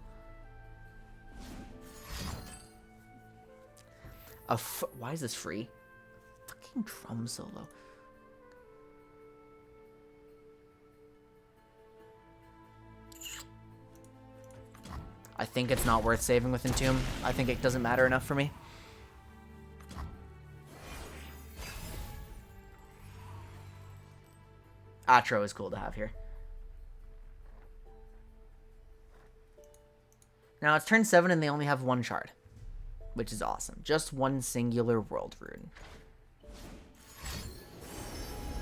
Why is this free? Fucking drum solo. I think it's not worth saving with Entomb. I think it doesn't matter enough for me. Atro is cool to have here. Now it's turn 7 and they only have 1 shard, which is awesome. Just 1 singular world rune.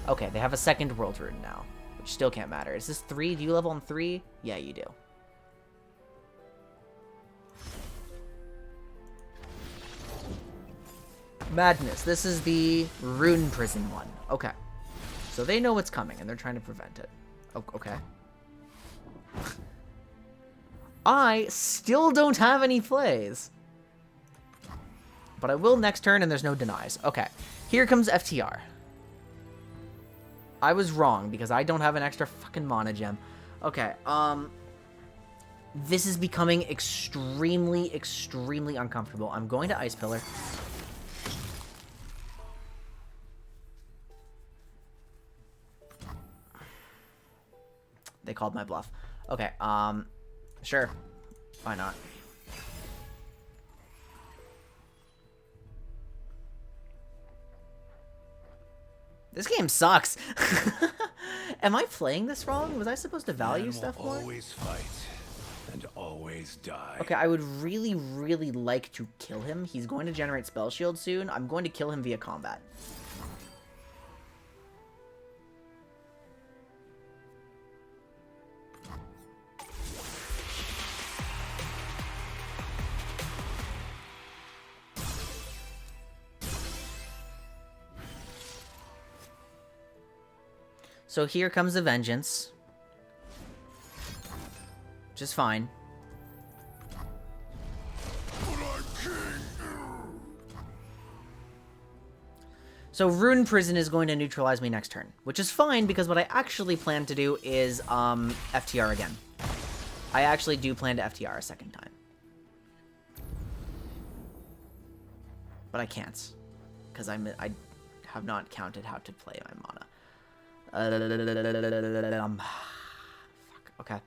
Okay, they have a 2nd world rune now, which still can't matter. Is this 3? Do you level on 3? Yeah, you do. Madness. This is the Rune Prison one. Okay. So they know what's coming, and they're trying to prevent it. Oh, okay. I still don't have any plays. But I will next turn, and there's no denies. Okay. Here comes FTR. I was wrong, because I don't have an extra fucking mana gem. Okay, this is becoming extremely, extremely uncomfortable. I'm going to Ice Pillar. They called my bluff. Okay, sure. Why not? This game sucks. Am I playing this wrong? Was I supposed to value Man stuff will more? always fight and always die. Okay, I would really, really like to kill him. He's going to generate spell shield soon. I'm going to kill him via combat. So here comes the vengeance. Which is fine. So Rune Prison is going to neutralize me next turn, which is fine because what I actually plan to do is FTR again. I actually do plan to FTR a second time. But I can't, because I have not counted how to play my mana. Fuck, okay.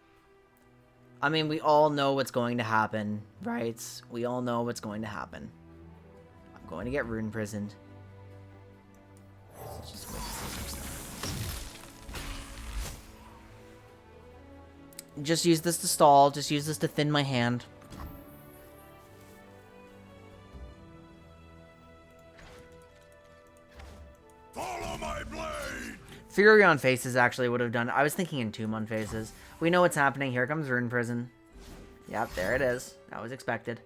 I mean, we all know what's going to happen, right? We all know what's going to happen. I'm going to get Rune Prisoned. Let's just wait to see some stuff. Just use this to stall. Just use this to thin my hand. Follow my blade! Fury on faces actually would have done. I was thinking Entomb on faces. We know what's happening. Here comes Rune Prison. Yep, there it is. That was expected.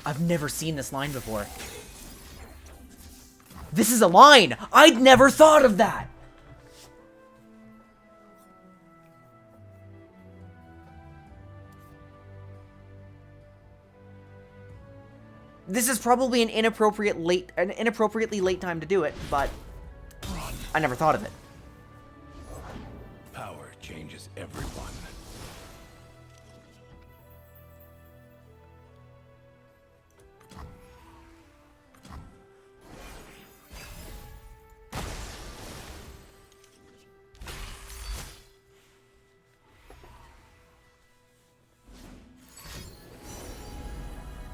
I've never seen this line before. This is a line! I'd never thought of that! This is probably an inappropriately late time to do it, but I never thought of it. Power changes everyone.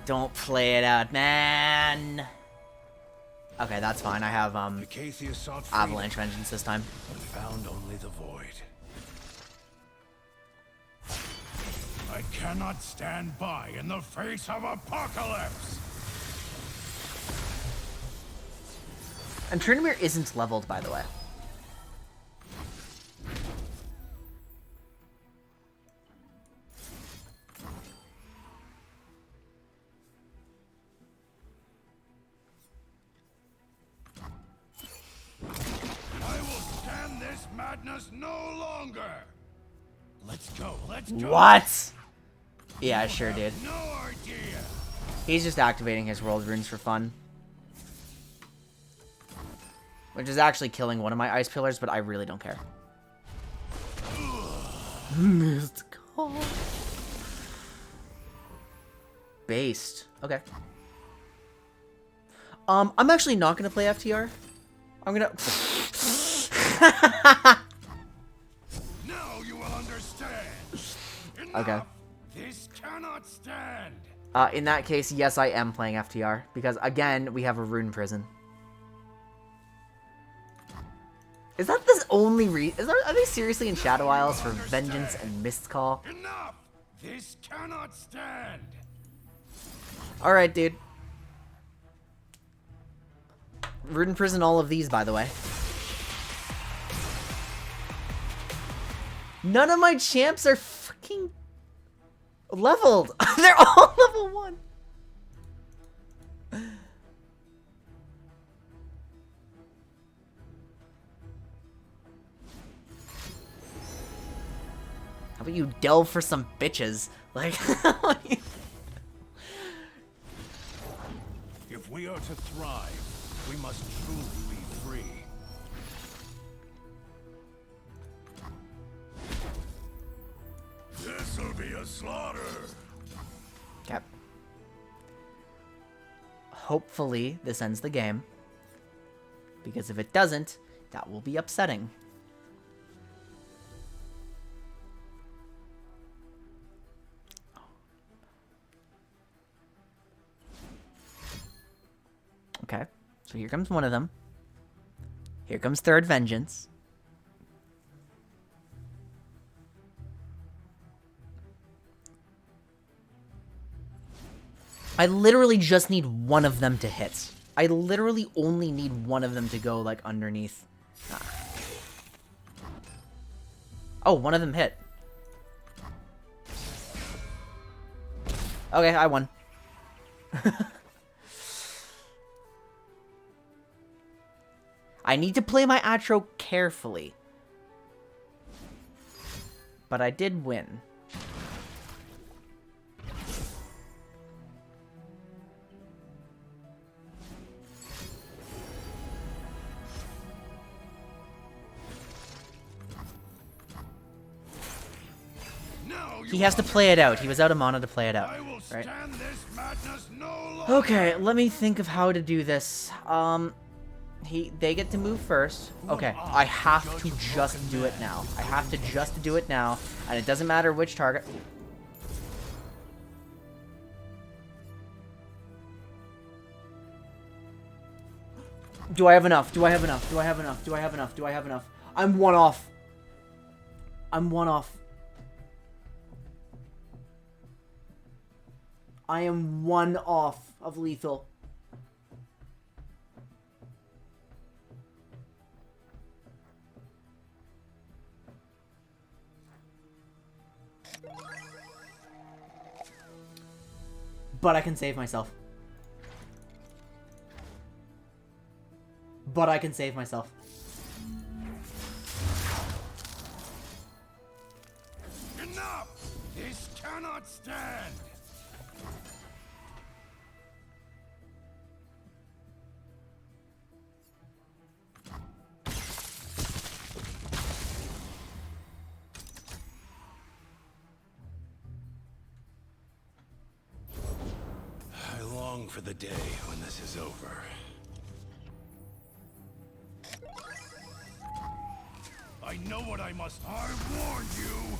Don't play it out, man. Okay, that's fine. I have Acacia sought freedom, Avalanche Vengeance this time. but found only the void. I cannot stand by in the face of apocalypse. And Tryndamere isn't leveled, by the way. I will stand this madness no longer. Let's go. Let's go. What? Yeah, sure, dude. No idea. He's just activating his world runes for fun. Which is actually killing one of my ice pillars, but I really don't care. Missed call. Based. Okay. I'm actually not gonna play FTR. I'm gonna. Now you will understand. Okay. This cannot stand. In that case, yes, I am playing FTR because again, we have a Rune Prison. Is that the only reason? Are they seriously in Shadow Isles for Vengeance and Mist Call? Enough. This cannot stand. All right, dude. Rune Prison all of these, by the way. None of my champs are fucking leveled. They're all level 1. How about you delve for some bitches? Like, If we are to thrive, we must truly be free. This'll be a slaughter. Cap. Hopefully, this ends the game. Because if it doesn't, that will be upsetting. Okay, so here comes one of them. Here comes Third Vengeance. I literally just need one of them to hit. I literally only need one of them to go, like, underneath. Oh, one of them hit. Okay, I won. I need to play my Atro carefully. But I did win. He has to play it out. He was out of mana to play it out. Right? Okay, let me think of how to do this. They get to move first. Okay, I have to just do it now. I have to just do it now, and it doesn't matter which target. Do I have enough? Do I have enough? Do I have enough? Do I have enough? Do I have enough? I'm one off. I'm one off. I am one off of lethal. But I can save myself. But I can save myself. Enough! This cannot stand! I long for the day when this is over. I know what I must. I warned you.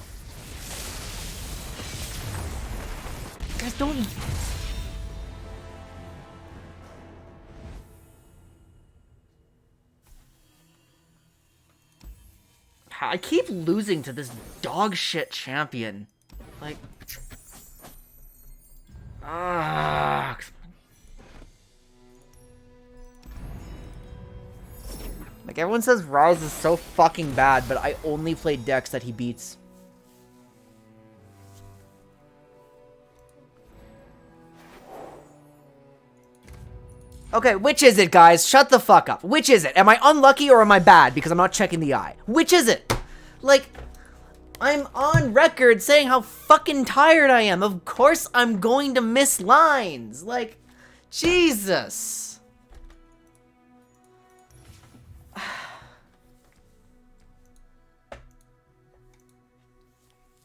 Guys, don't. I keep losing to this dog shit champion. Like. Ah. Like, everyone says Rise is so fucking bad, but I only play decks that he beats. Okay, which is it, guys? Shut the fuck up. Which is it? Am I unlucky or am I bad because I'm not checking the eye? Which is it? Like, I'm on record saying how fucking tired I am. Of course I'm going to miss lines. Like, Jesus.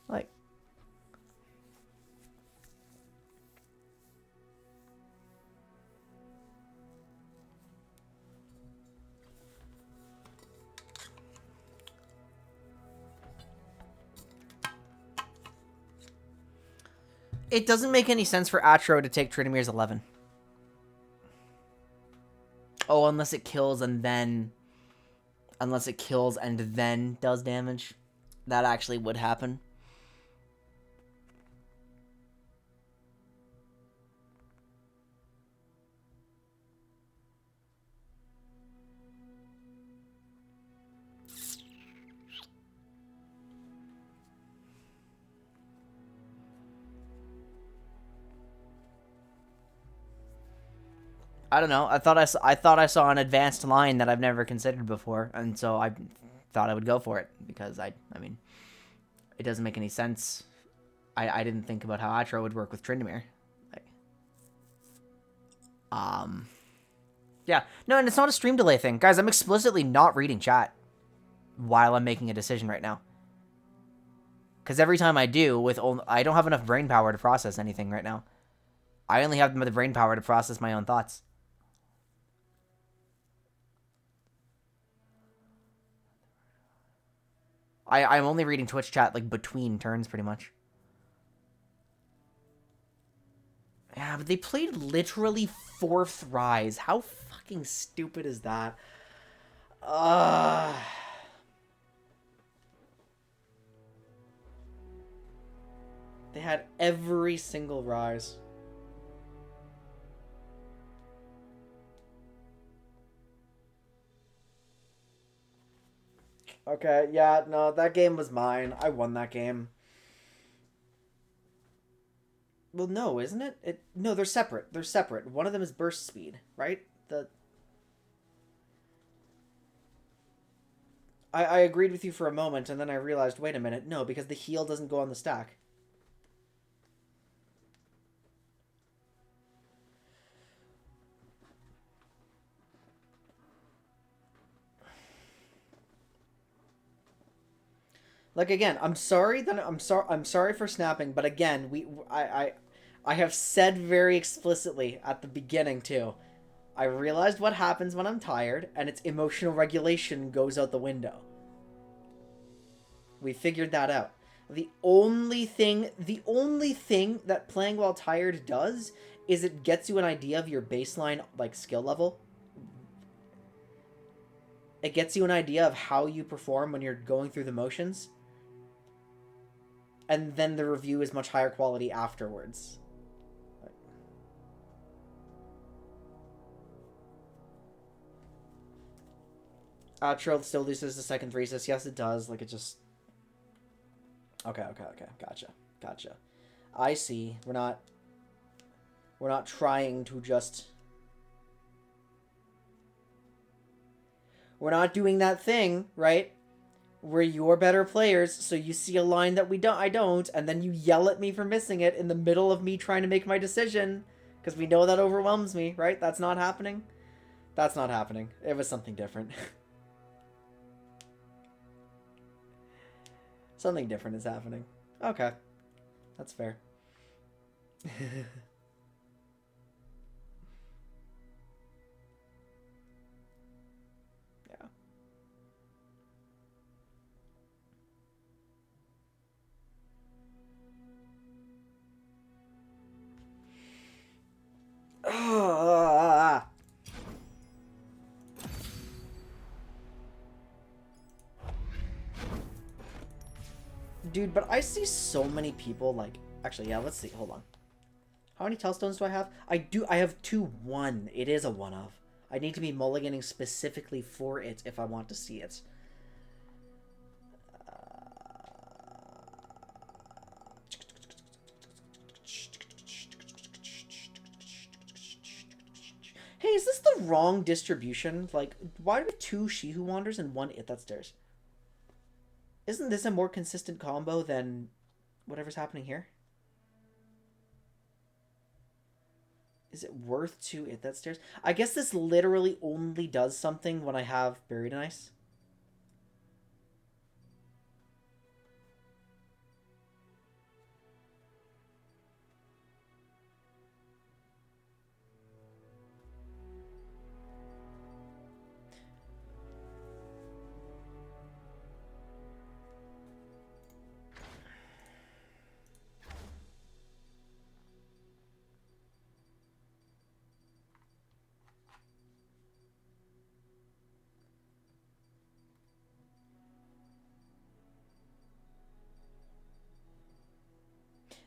Like, it doesn't make any sense for Atro to take Trinimir's 11. Oh, unless it kills and then... Unless it kills and then does damage. That actually would happen. I don't know. I thought I saw an advanced line that I've never considered before, and so I thought I would go for it because I mean, it doesn't make any sense. I didn't think about how Atro would work with Tryndamere. Yeah. No, and it's not a stream delay thing. Guys, I'm explicitly not reading chat while I'm making a decision right now. Because every time I do, I don't have enough brain power to process anything right now. I only have the brain power to process my own thoughts. I'm only reading Twitch chat, like, between turns, pretty much. Yeah, but they played literally 4th Rise. How fucking stupid is that? They had every single Rise. Okay, yeah, no, that game was mine. I won that game. Well, no, isn't it? No, they're separate. They're separate. One of them is burst speed, right? I agreed with you for a moment, and then I realized, wait a minute, no, because the heal doesn't go on the stack. Like, again, I'm sorry for snapping, but again, I have said very explicitly at the beginning too. I realized what happens when I'm tired, and its emotional regulation goes out the window. We figured that out. The only thing that playing while tired does is it gets you an idea of your baseline, like, skill level. It gets you an idea of how you perform when you're going through the motions. And then the review is much higher quality afterwards. Trill still loses the second Thesis. Yes, it does. Like, it just... Okay. Gotcha. I see. We're not trying to just... We're not doing that thing, right? Where you're better players, so you see a line that I don't, and then you yell at me for missing it in the middle of me trying to make my decision, because we know that overwhelms me, right? That's not happening. That's not happening. It was something different. Something different is happening. Okay. That's fair. Dude, but I see so many people, like... Actually, yeah, let's see. Hold on. How many Tellstones do I have? I have 2-1. It is a 1-of. I need to be mulliganing specifically for it if I want to see it. Hey, is this the wrong distribution? Like, why do we have 2 She Who Wanders and 1 It That Stares? Isn't this a more consistent combo than whatever's happening here? Is it worth 2 It That Stares? I guess this literally only does something when I have Buried in Ice.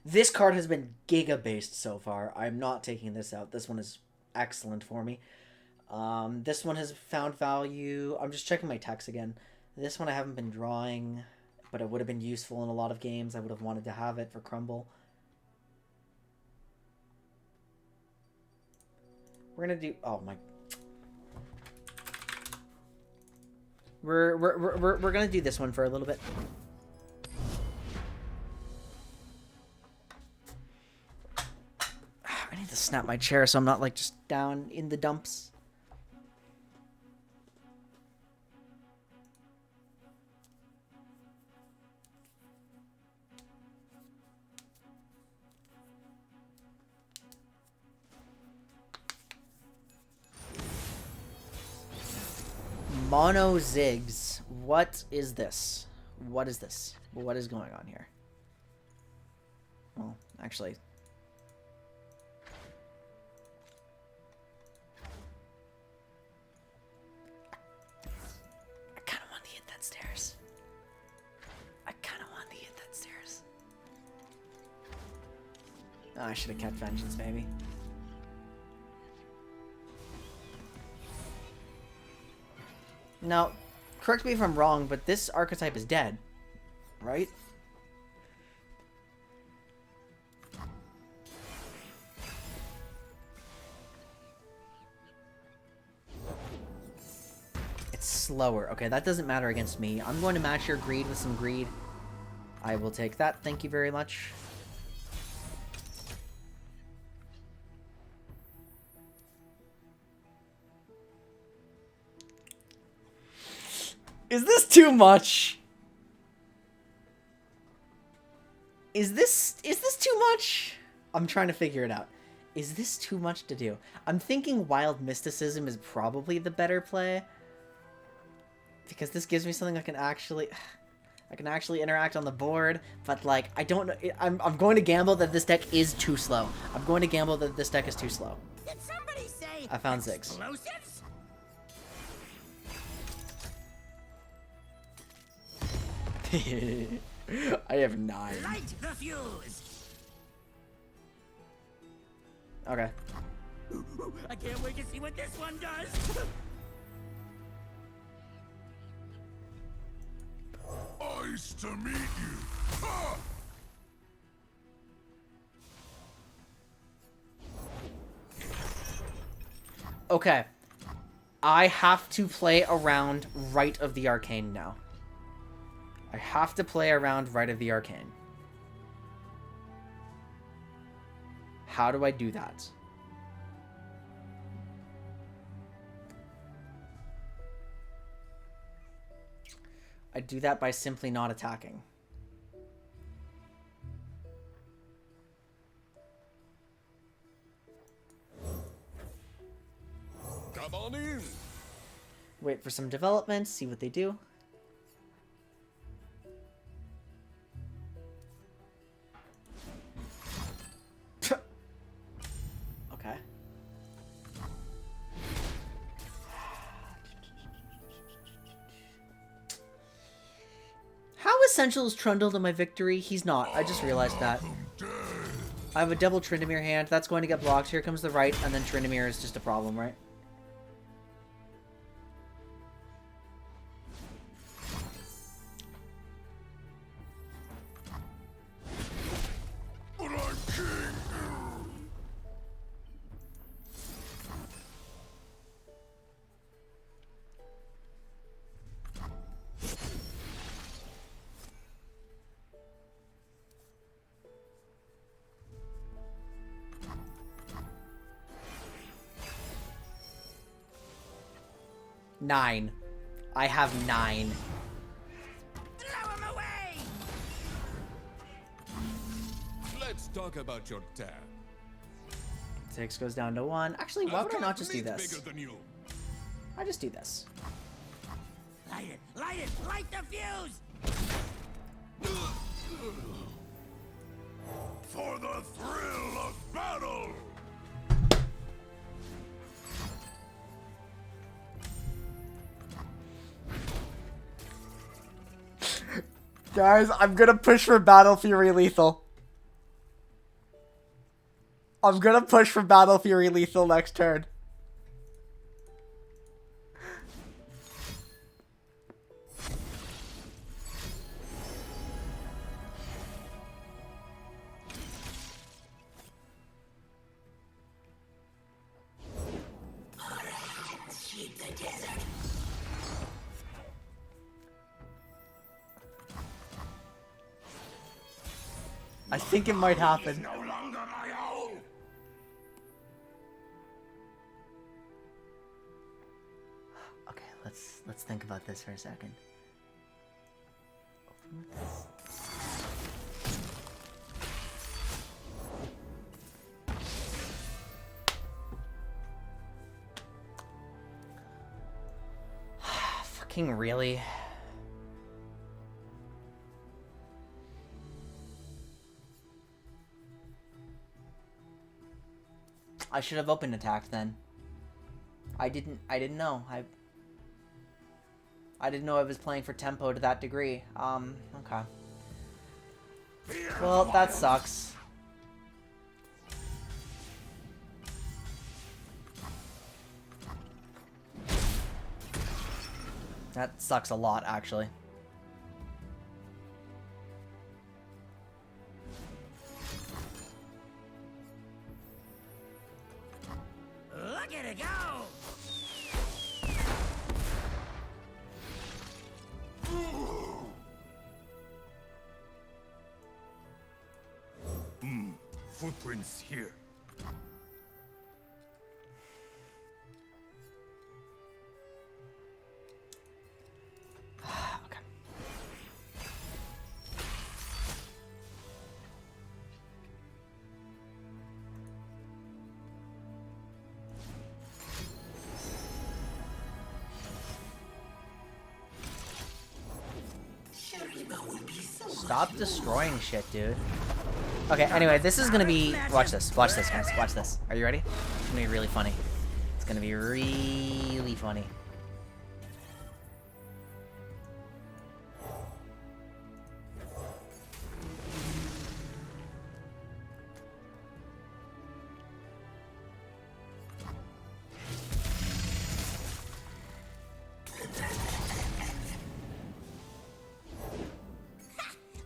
This card has been giga-based so far. I'm not taking this out. This one is excellent for me. This one has found value. I'm just checking my text again. This one I haven't been drawing, but it would have been useful in a lot of games. I would have wanted to have it for Crumble. We're gonna do... Oh my... We're gonna do this one for a little bit. I need to snap my chair so I'm not, like, just down in the dumps. Mono Zigs. What is this? What is this? What is going on here? Well, actually... I kind of want to hit that stairs. I kind of want to hit that stairs. Oh, I should have kept Vengeance, maybe. Now, correct me if I'm wrong, but this archetype is dead, right? It's slower. Okay, that doesn't matter against me. I'm going to match your greed with some greed. I will take that. Thank you very much. Is this too much? Is this too much? I'm trying to figure it out. Is this too much to do? I'm thinking Wild Mysticism is probably the better play. Because this gives me something I can actually interact on the board, but like I don't know. I'm going to gamble that this deck is too slow. I'm going to gamble that this deck is too slow. Did somebody say I found 6. explosives? I have 9. Light the fuse. Okay. I can't wait to see what this one does. Nice to meet you. Ha! Okay. I have to play around Right of the Arcane now. I have to play around Right of the Arcane. How do I do that? I do that by simply not attacking. Come on in. Wait for some development, see what they do. Okay. How essential is Trundle to my victory? He's not. I just realized that. I have a double Tryndamere hand. That's going to get blocked. Here comes the right, and then Tryndamere is just a problem, right? But I'm king. Nine. I have 9. Throw him away. Let's talk about your dad. 6 goes down to 1. Actually, why would I not just do this? Bigger than you. I just do this. Light it! Light it! Light the fuse! For the thrill of battle. Guys, I'm gonna push for Battle Fury Lethal. I'm gonna push for Battle Fury Lethal next turn. Keep the desert. I think it might happen. No longer my own. Okay, let's think about this for a second. Open with this. Fucking really? I should have open attacked then. I didn't know. I didn't know I was playing for tempo to that degree. Okay. Well, that sucks. That sucks a lot, actually. Look at it go! Footprints here. Okay. Stop destroying shit, dude. Okay, anyway, this is gonna be... Watch this, guys. Watch this. Are you ready? It's gonna be really funny. It's gonna be really funny.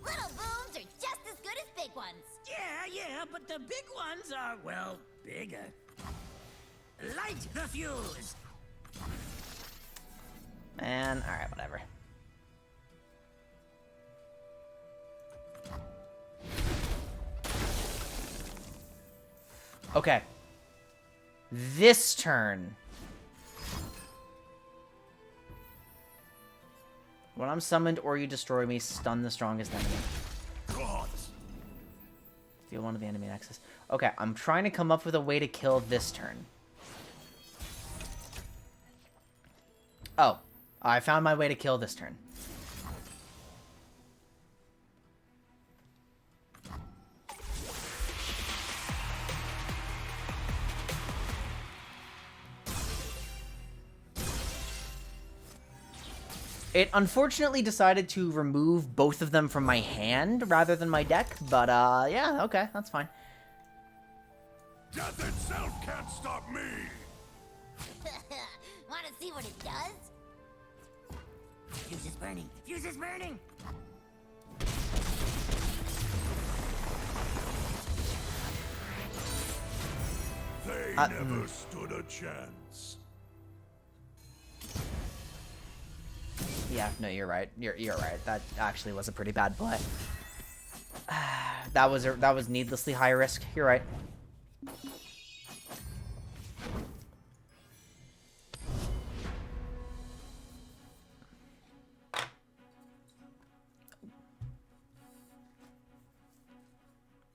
Little booms are just as good as big ones. Yeah, but the big ones are, well, bigger. Light the fuse! Man, alright, whatever. Okay. This turn. When I'm summoned or you destroy me, stun the strongest enemy. Gods. Steal one of the enemy nexus. Okay, I'm trying to come up with a way to kill this turn. Oh, I found my way to kill this turn. It unfortunately decided to remove both of them from my hand rather than my deck, but yeah, okay, that's fine. Death itself can't stop me. Wanna see what it does? Fuse is burning! Fuse is burning! They never stood a chance. Yeah, no, you're right. You're right. That actually was a pretty bad play. That was needlessly high risk. You're right.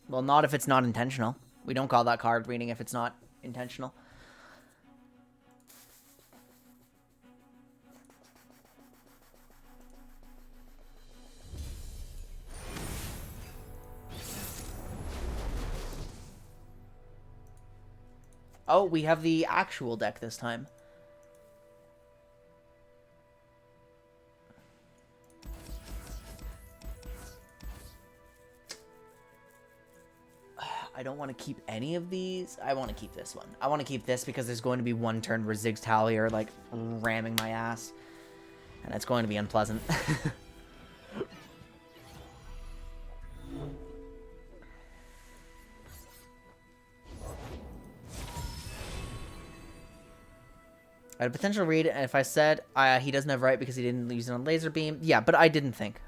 Well, not if it's not intentional. We don't call that card reading if it's not intentional. Oh, we have the actual deck this time. I don't want to keep any of these. I want to keep this one. I want to keep this because there's going to be one turn where Ziggs Tally are like ramming my ass. And it's going to be unpleasant. I had a potential read, and if I said he doesn't have right because he didn't use it on laser beam, yeah, but I didn't think.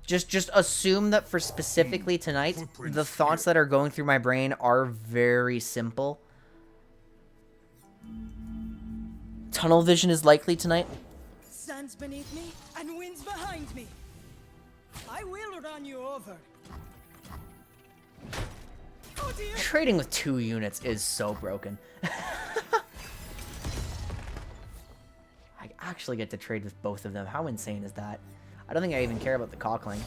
Just assume that for specifically tonight, the thoughts that are going through my brain are very simple. Tunnel vision is likely tonight. Sun's beneath me and winds behind me. I will run you over. Oh dear. Trading with 2 units is so broken. I actually get to trade with both of them. How insane is that? I don't think I even care about the cockling.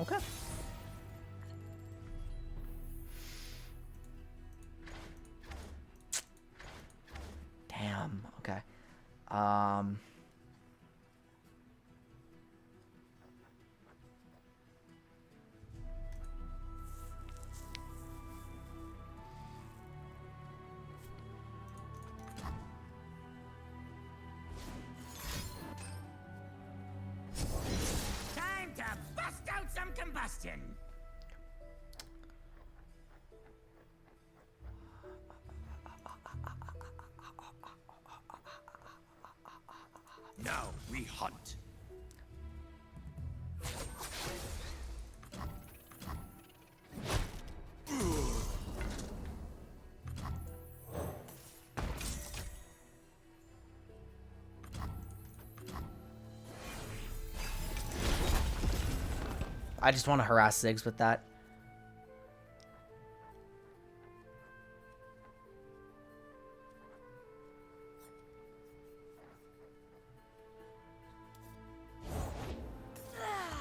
Okay. Damn. Okay. Time to bust out some combustion. Now we hunt. I just want to harass Ziggs with that.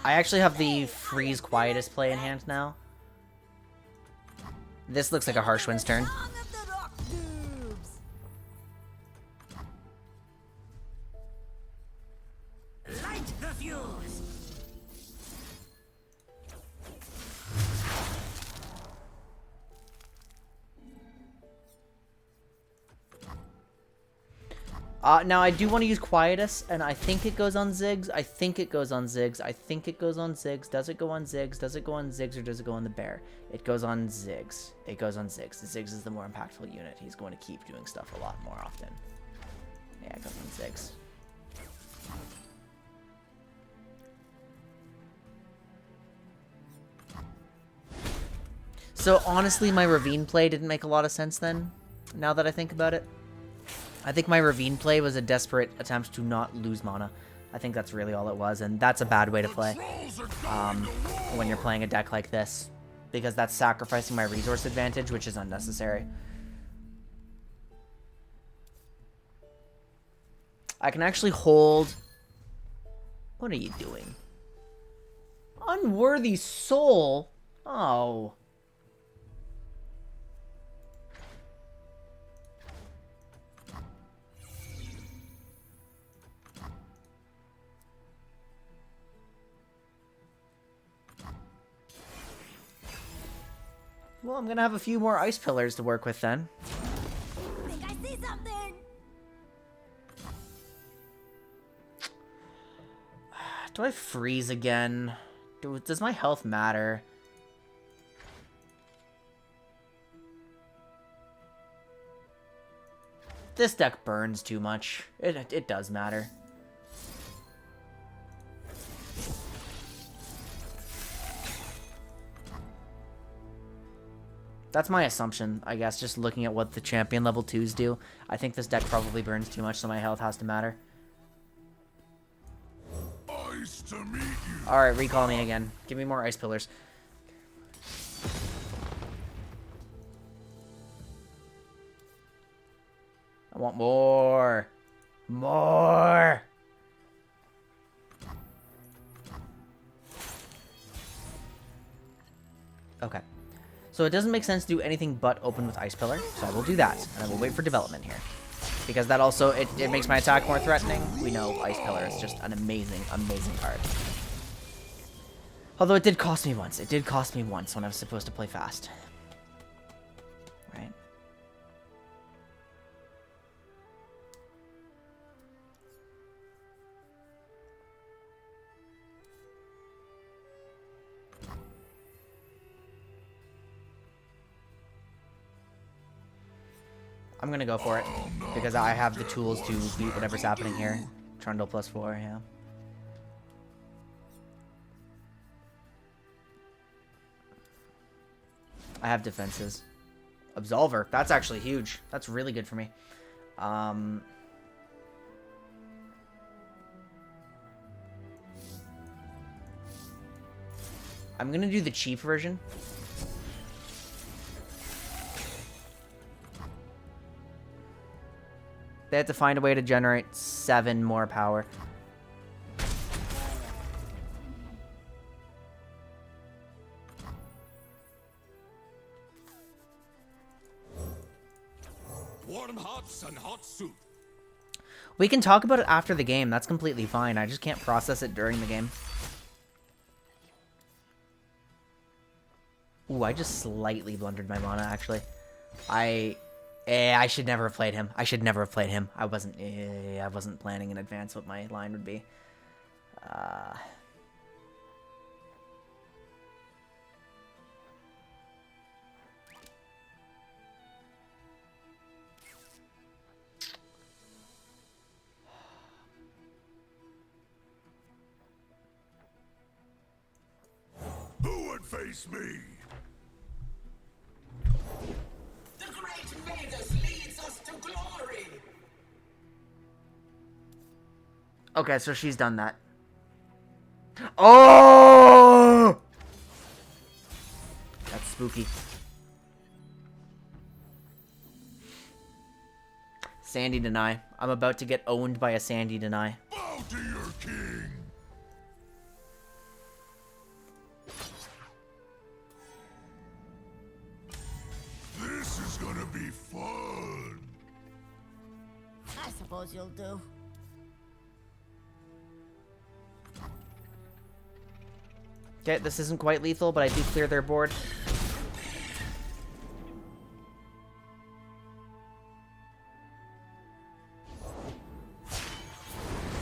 I actually have the freeze quietest play in hand now. This looks like a Harshwind's turn. Song of the rock noobs. Light the fuse. Now I do want to use Quietus, and I think it goes on Ziggs. I think it goes on Ziggs. I think it goes on Ziggs. Does it go on Ziggs? Does it go on Ziggs, or does it go on the bear? It goes on Ziggs. It goes on Ziggs. Ziggs is the more impactful unit. He's going to keep doing stuff a lot more often. Yeah, it goes on Ziggs. So honestly, my Ravine play didn't make a lot of sense then, now that I think about it. I think my Ravine play was a desperate attempt to not lose mana. I think that's really all it was, and that's a bad way to play when you're playing a deck like this, because that's sacrificing my resource advantage, which is unnecessary. I can actually hold... What are you doing? Unworthy soul? Oh... Well, I'm gonna have a few more ice pillars to work with then. Think I see something. Do I freeze again? Does my health matter? This deck burns too much. It does matter. That's my assumption, I guess, just looking at what the champion level 2s do. I think this deck probably burns too much, so my health has to matter. Nice to meet you. Alright, recall me again. Give me more ice pillars. I want more. More. Okay. So it doesn't make sense to do anything but open with Ice Pillar, so I will do that, and I will wait for development here. Because that also, it makes my attack more threatening. We know Ice Pillar is just an amazing, amazing card. Although it did cost me once. It did cost me once when I was supposed to play fast. Right? I'm gonna go for it, because I have the tools to beat whatever's happening here. Trundle +4, yeah. I have defenses. Absolver. That's actually huge. That's really good for me. I'm gonna do the cheap version. They have to find a way to generate 7 more power. Warm hots and hot soup. We can talk about it after the game. That's completely fine. I just can't process it during the game. Ooh, I just slightly blundered my mana, actually. I should never have played him. I should never have played him. I wasn't planning in advance what my line would be. Who would face me? The great Magus leads us to glory. Okay, so she's done that. Oh! That's spooky. Sandy deny. I'm about to get owned by a Sandy deny. Bow to your king. This is gonna be fun. I suppose you'll do. Okay, this isn't quite lethal, but I do clear their board.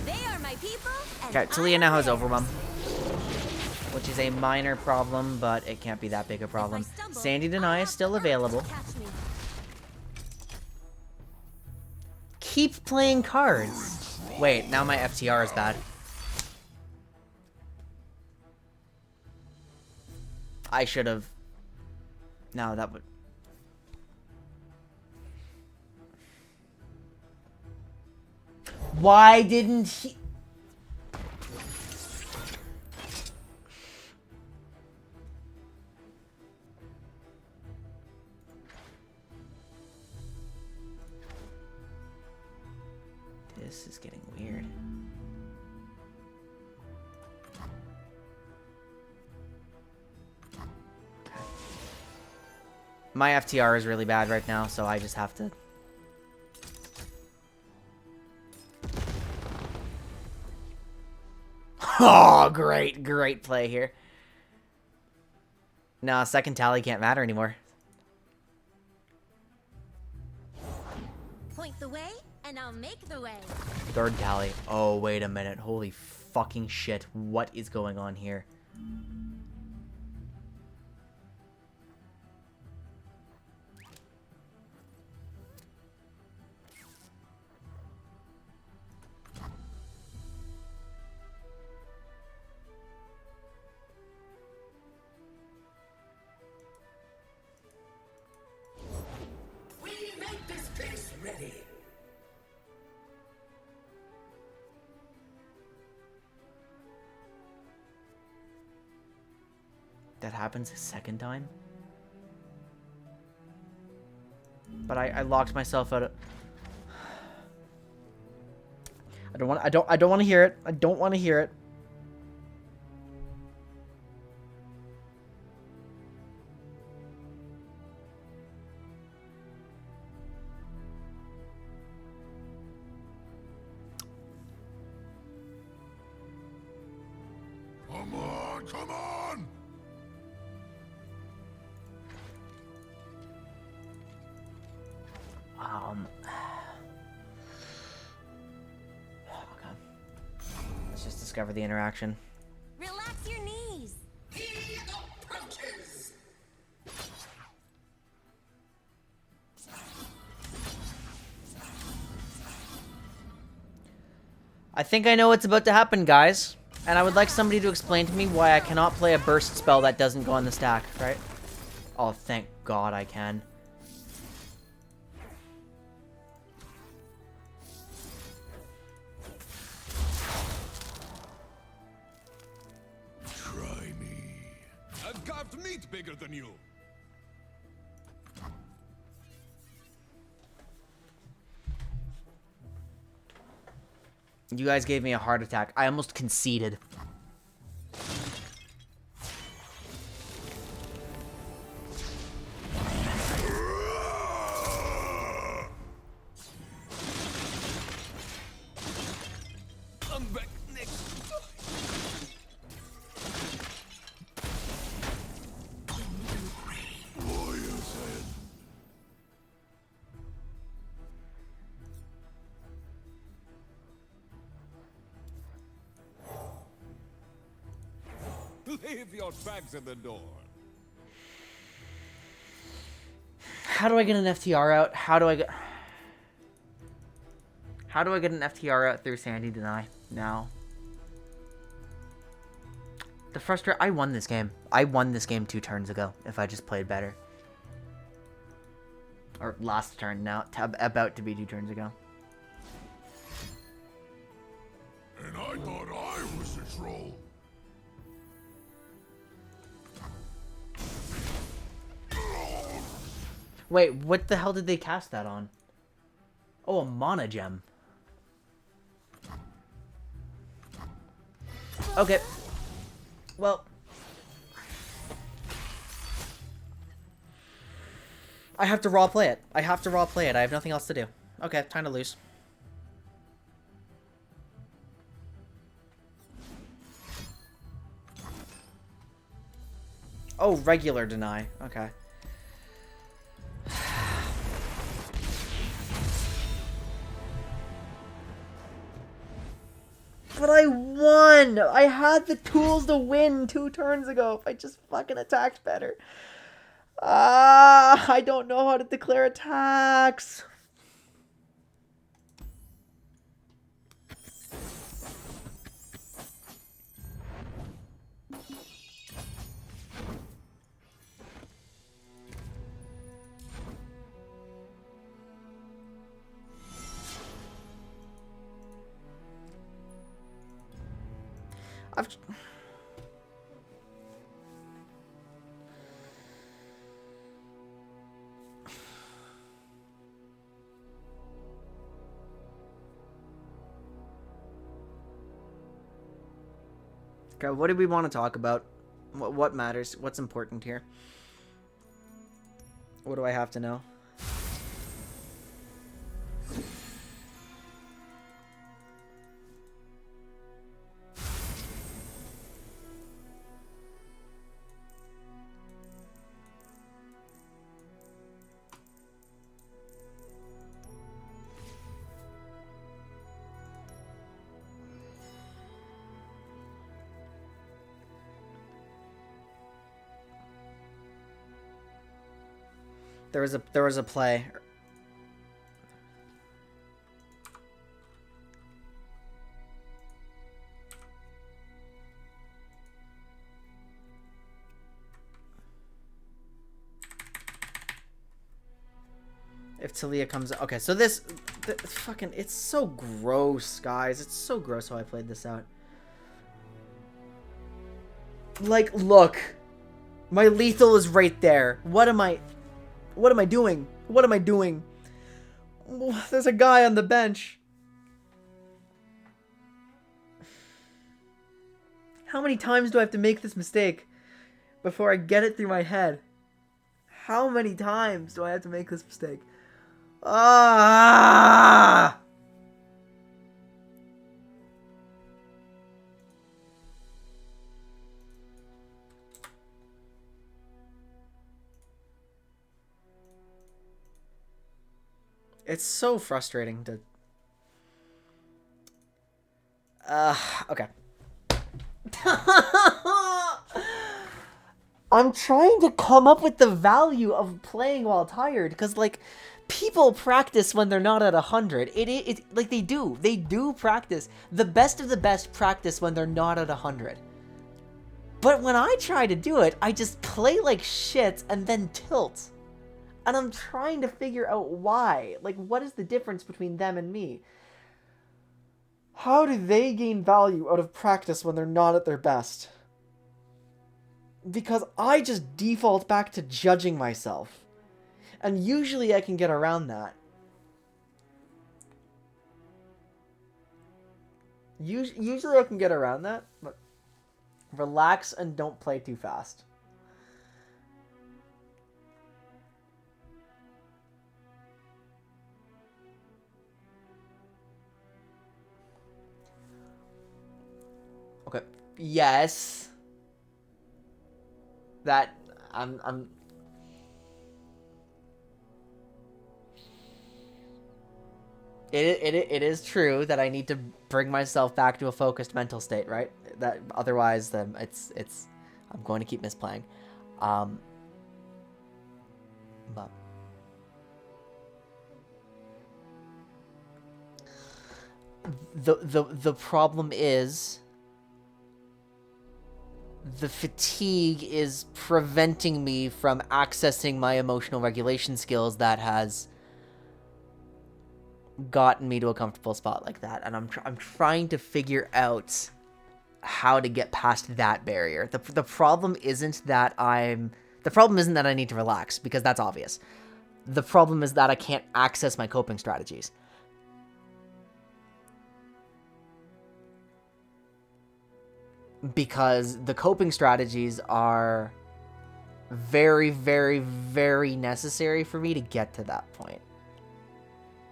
They are my people. Okay, Talia now has Overwhelm, which is a minor problem, but it can't be that big a problem. Sandy Deny is still available. Keep playing cards. Wait, now my FTR is bad. I should have. No, that would. Why didn't he? This is getting weird. My FTR is really bad right now, so I just have to... Oh, great play here. No, second tally can't matter anymore. Point the way, and I'll make the way. Third tally. Oh, wait a minute. Holy fucking shit. What is going on here? We make this place ready. That happens a second time? But I locked myself out of... I don't want to hear it. I don't want to hear it. Come on, come on! Okay. Let's just discover the interaction. Relax your knees. He approaches. I think I know what's about to happen, guys. And I would like somebody to explain to me why I cannot play a burst spell that doesn't go on the stack, right? Oh, thank God I can. carved meat bigger than you. You guys gave me a heart attack. I almost conceded. I'm back next time. Warrior's head. Leave your bags at the door. How do I get an FTR out? How do I get an FTR out through Sandy Deny now? I won this game. I won this game 2 turns ago if I just played better. Or last turn now. About to be 2 turns ago. And I thought I was a troll. Wait, what the hell did they cast that on? Oh, a mana gem. Okay. Well. I have to raw play it. I have nothing else to do. Okay, time to lose. Oh, regular deny. Okay. But I won! I had the tools to win 2 turns ago if I just fucking attacked better. I don't know how to declare attacks. Okay, what do we want to talk about? What matters? What's important here? What do I have to know? There was a play. If Talia comes, okay, so this fucking, it's so gross, guys. It's so gross how I played this out. Like, look, my lethal is right there. What am I doing? What am I doing? There's a guy on the bench. How many times do I have to make this mistake before I get it through my head? How many times do I have to make this mistake? Ah! It's so frustrating to... okay. I'm trying to come up with the value of playing while tired, because, like, people practice when they're not at 100. Like, they do practice. The best of the best practice when they're not at 100. But when I try to do it, I just play like shit and then tilt. And I'm trying to figure out why. Like, what is the difference between them and me? How do they gain value out of practice when they're not at their best? Because I just default back to judging myself. And usually I can get around that. Usually I can get around that, but relax and don't play too fast. Okay. Yes. That I'm It is true that I need to bring myself back to a focused mental state, right? That otherwise, then it's I'm going to keep misplaying. But the problem is the fatigue is preventing me from accessing my emotional regulation skills that has gotten me to a comfortable spot like that, and I'm trying to figure out how to get past that barrier. The problem isn't that I need to relax, because that's obvious. The problem is that I can't access my coping strategies. Because the coping strategies are very, very, very necessary for me to get to that point.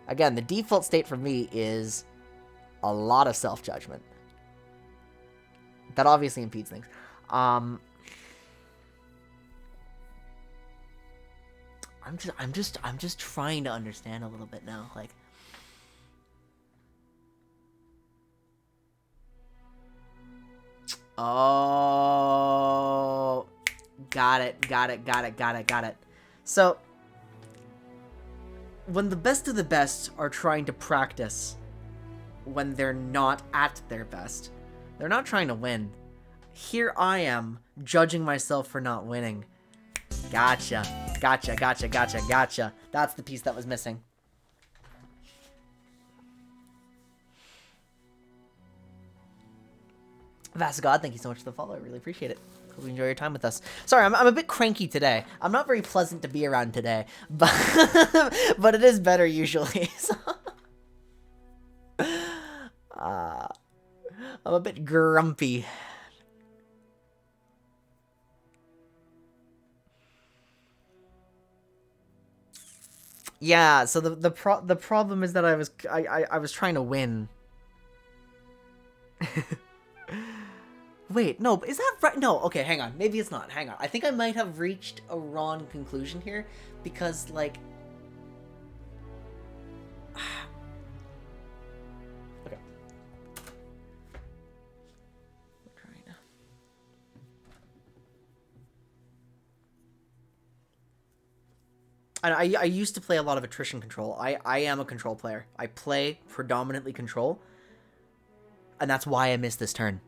Again, the default state for me is a lot of self-judgment. That obviously impedes things. I'm just trying to understand a little bit now, like. Oh, got it. So, when the best of the best are trying to practice when they're not at their best, they're not trying to win. Here I am, judging myself for not winning. Gotcha. That's the piece that was missing. Vast God, thank you so much for the follow. I really appreciate it. Hope you enjoy your time with us. Sorry, I'm a bit cranky today. I'm not very pleasant to be around today, but but it is better usually. So. I'm a bit grumpy. Yeah, so the problem is that I was trying to win. Wait, no, is that right? No, okay, hang on. Maybe it's not. Hang on. I think I might have reached a wrong conclusion here, because, like... Okay. I'm trying to... And I used to play a lot of attrition control. I am a control player. I play predominantly control, and that's why I missed this turn.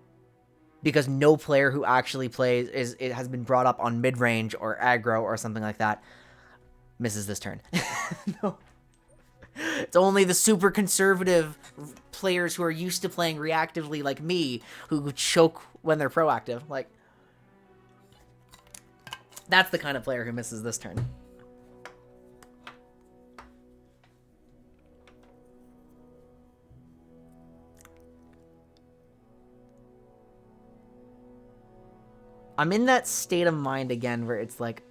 Because no player who actually plays has been brought up on mid-range or aggro or something like that misses this turn. No. It's only the super conservative players who are used to playing reactively like me who choke when they're proactive. Like, that's the kind of player who misses this turn. I'm in that state of mind again where it's like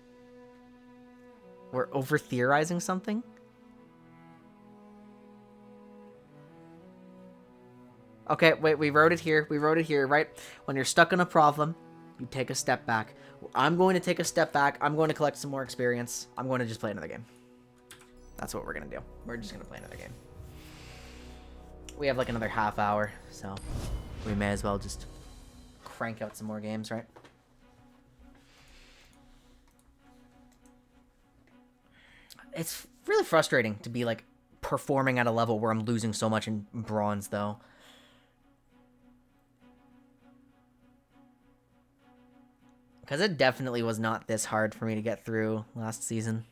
we're over-theorizing something. Okay, wait, we wrote it here, right? When you're stuck in a problem, you take a step back. I'm going to take a step back. I'm going to collect some more experience. I'm going to just play another game. That's what we're going to do. We're just going to play another game. We have like another half hour, so we may as well just crank out some more games, right? It's really frustrating to be, like, performing at a level where I'm losing so much in bronze, though. Because it definitely was not this hard for me to get through last season.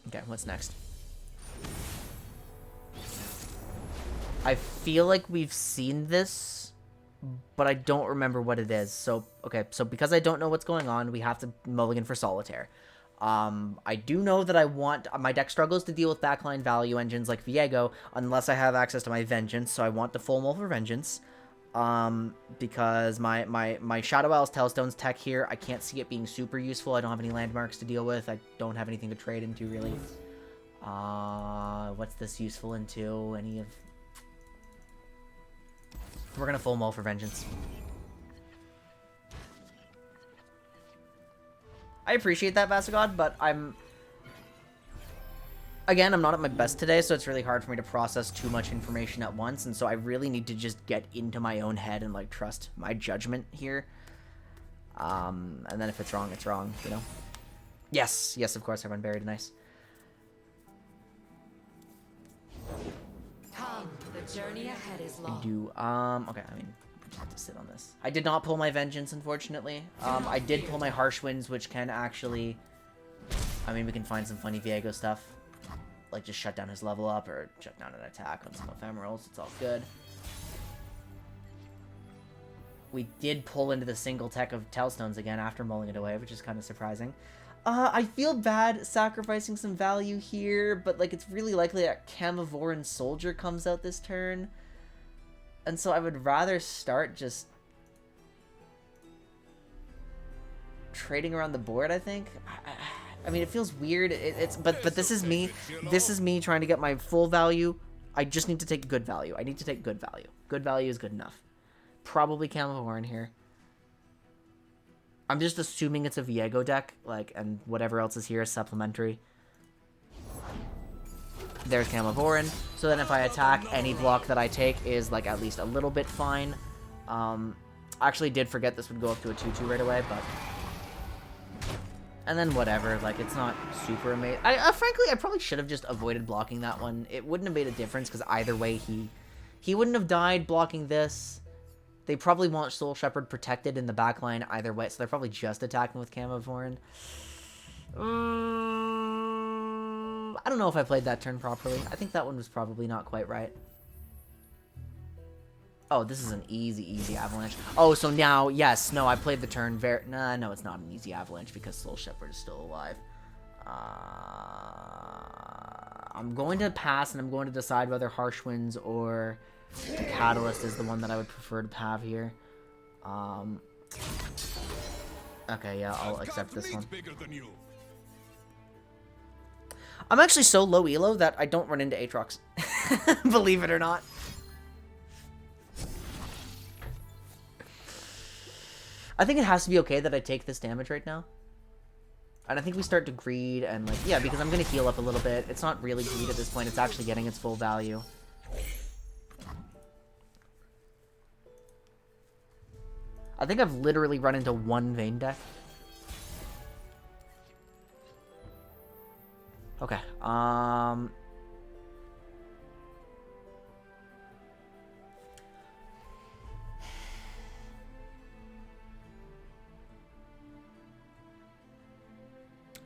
Okay, what's next? I feel like we've seen this, but I don't remember what it is. So, okay, so because I don't know what's going on, we have to mulligan for Solitaire. I do know that I want... My deck struggles to deal with backline value engines like Viego unless I have access to my Vengeance, so I want the full mull for Vengeance. Because my Shadow Isles Telstone's tech here, I can't see it being super useful. I don't have any landmarks to deal with. I don't have anything to trade into, really. What's this useful into? Any of... We're gonna full mull for Vengeance. I appreciate that, Vasagod, but Again, I'm not at my best today, so it's really hard for me to process too much information at once, and so I really need to just get into my own head and, like, trust my judgment here. And then if it's wrong, it's wrong, you know? Yes, yes, of course, everyone buried, nice. Come, the journey ahead is long. Okay, I mean, I just have to sit on this. I did not pull my Vengeance, unfortunately. I did pull my Harsh Winds, which can actually... I mean, we can find some funny Viego stuff. Like, just shut down his level up, or shut down an attack on some ephemerals. It's all good. We did pull into the single tech of Telstones again after mulling it away, which is kind of surprising. I feel bad sacrificing some value here, but, like, it's really likely that Camivoran Soldier comes out this turn. And so I would rather start just trading around the board, I think. I mean, it feels weird. But this is me. This is me trying to get my full value. I just need to take good value. I need to take good value. Good value is good enough. Probably Camivoran here. I'm just assuming it's a Viego deck, like, and whatever else is here is supplementary. There's Camivoran. So then if I attack, any block that I take is, like, at least a little bit fine. I actually did forget this would go up to a 2-2 right away, but... And then whatever, like, it's not super amazing. Frankly, I probably should have just avoided blocking that one. It wouldn't have made a difference, because either way, he wouldn't have died blocking this. They probably want Soul Shepherd protected in the backline either way, so they're probably just attacking with Camivoran. I don't know if I played that turn properly. I think that one was probably not quite right. Oh, this is an easy avalanche. Oh, so now, yes, no, I played the turn very... Nah, no, it's not an easy avalanche because Soul Shepherd is still alive. I'm going to pass, and I'm going to decide whether Harsh Winds or Catalyst is the one that I would prefer to have here. Okay, yeah, I'll accept this one. I'm actually so low elo that I don't run into Aatrox. Believe it or not. I think it has to be okay that I take this damage right now. And I think we start to greed and, like, yeah, because I'm going to heal up a little bit. It's not really greed at this point. It's actually getting its full value. I think I've literally run into one Vayne deck. Okay,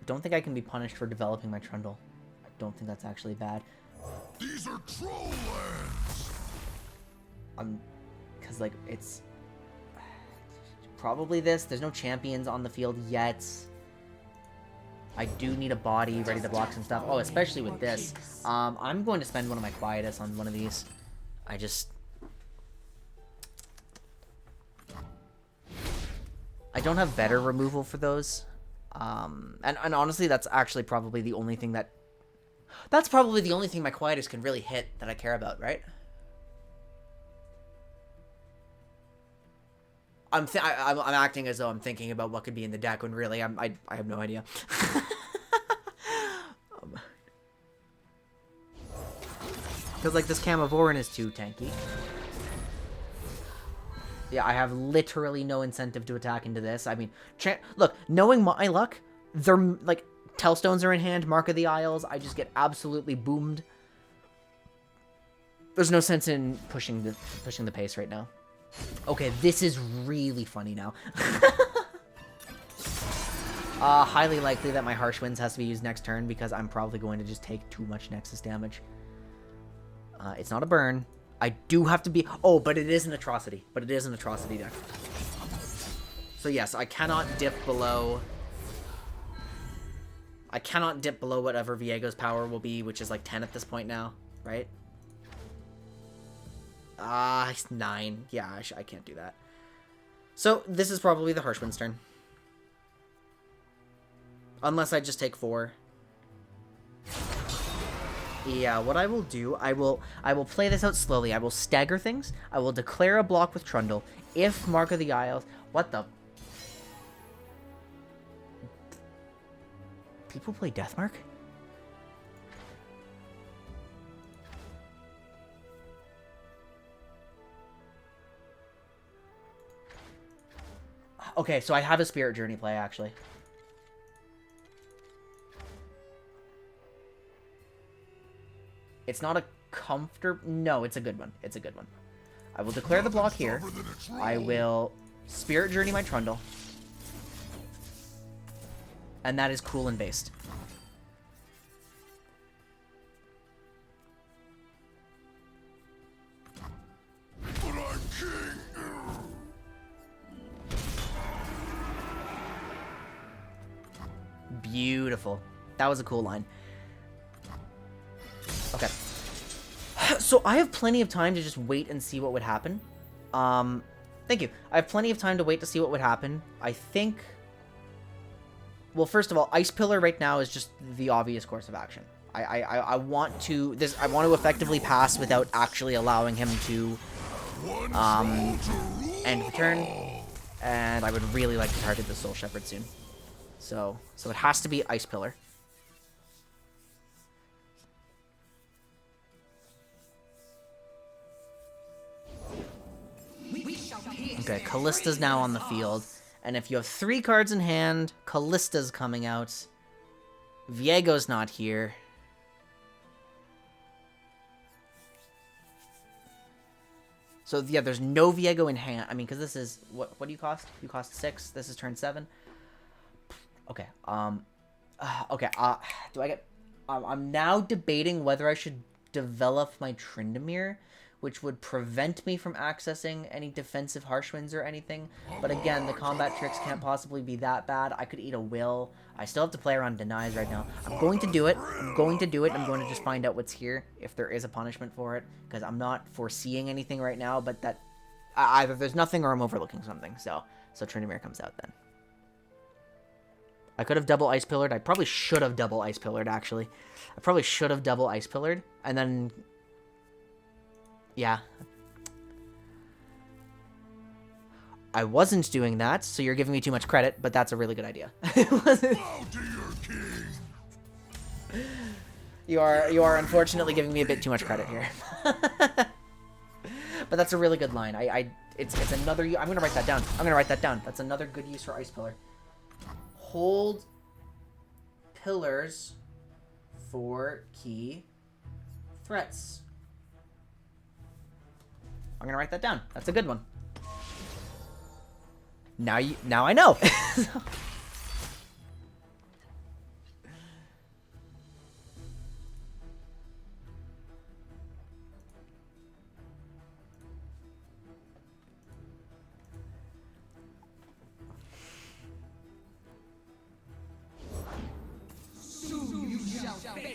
don't think I can be punished for developing my Trundle. I don't think that's actually bad. These are troll lands. Because, like, it's probably this. There's no champions on the field yet. I do need a body ready to block some stuff. Oh, especially with this. I'm going to spend one of my Quietus on one of these. I don't have better removal for those. And honestly, that's actually probably the only thing that... That's probably the only thing my Quietus can really hit that I care about, right? I'm acting as though I'm thinking about what could be in the deck when really I have no idea. Because, like, this Camivoran is too tanky. Yeah, I have literally no incentive to attack into this. I mean, look, knowing my luck, they're, like, Telstones are in hand, Mark of the Isles, I just get absolutely boomed. There's no sense in pushing the pace right now. Okay, this is really funny now. Highly likely that my Harsh Winds has to be used next turn because I'm probably going to just take too much Nexus damage. It's not a burn. I do have to be... Oh, but it is an atrocity. But it is an atrocity deck. So yes, I cannot dip below... I cannot dip below whatever Viego's power will be, which is like 10 at this point now, right? It's 9. Yeah, I can't do that. So, this is probably the Harshwind's turn. Unless I just take 4. Yeah, what I will do, I will play this out slowly. I will stagger things. I will declare a block with Trundle. If Mark of the Isles... What the... People play Deathmark? Okay, so I have a Spirit Journey play, actually. It's not a comfortable... No, it's a good one. It's a good one. I will declare the block here. I will Spirit Journey my Trundle. And that is cool and based. Beautiful. That was a cool line. Okay. So I have plenty of time to just wait and see what would happen. Thank you. I have plenty of time to wait to see what would happen. I think... Well, first of all, Ice Pillar right now is just the obvious course of action. I want to... I want to effectively pass without actually allowing him to... end the turn. And I would really like to target the Soul Shepherd soon. So it has to be Ice Pillar. Okay, Callista's now on the field. And if you have 3 cards in hand, Callista's coming out. Viego's not here. So yeah, there's no Viego in hand. I mean, because this is... What do you cost? You cost 6. This is turn 7. Okay, okay, do I get... I'm now debating whether I should develop my Tryndamere, which would prevent me from accessing any defensive Harshwinds or anything. But again, the combat tricks can't possibly be that bad. I could eat a will. I still have to play around denies right now. I'm going to do it. I'm going to do it. I'm going to just find out what's here, if there is a punishment for it, because I'm not foreseeing anything right now, but that... either there's nothing or I'm overlooking something, so Tryndamere comes out then. I could have double Ice Pillared. I probably should have double Ice Pillared, actually. I probably should have double Ice Pillared, and then... Yeah. I wasn't doing that, so you're giving me too much credit, but that's a really good idea. You are unfortunately giving me a bit too much credit here. But that's a really good line. It's another... I'm gonna write that down. I'm gonna write that down. That's another good use for Ice Pillar. Hold pillars for key threats. I'm gonna write that down. That's a good one. Now I know.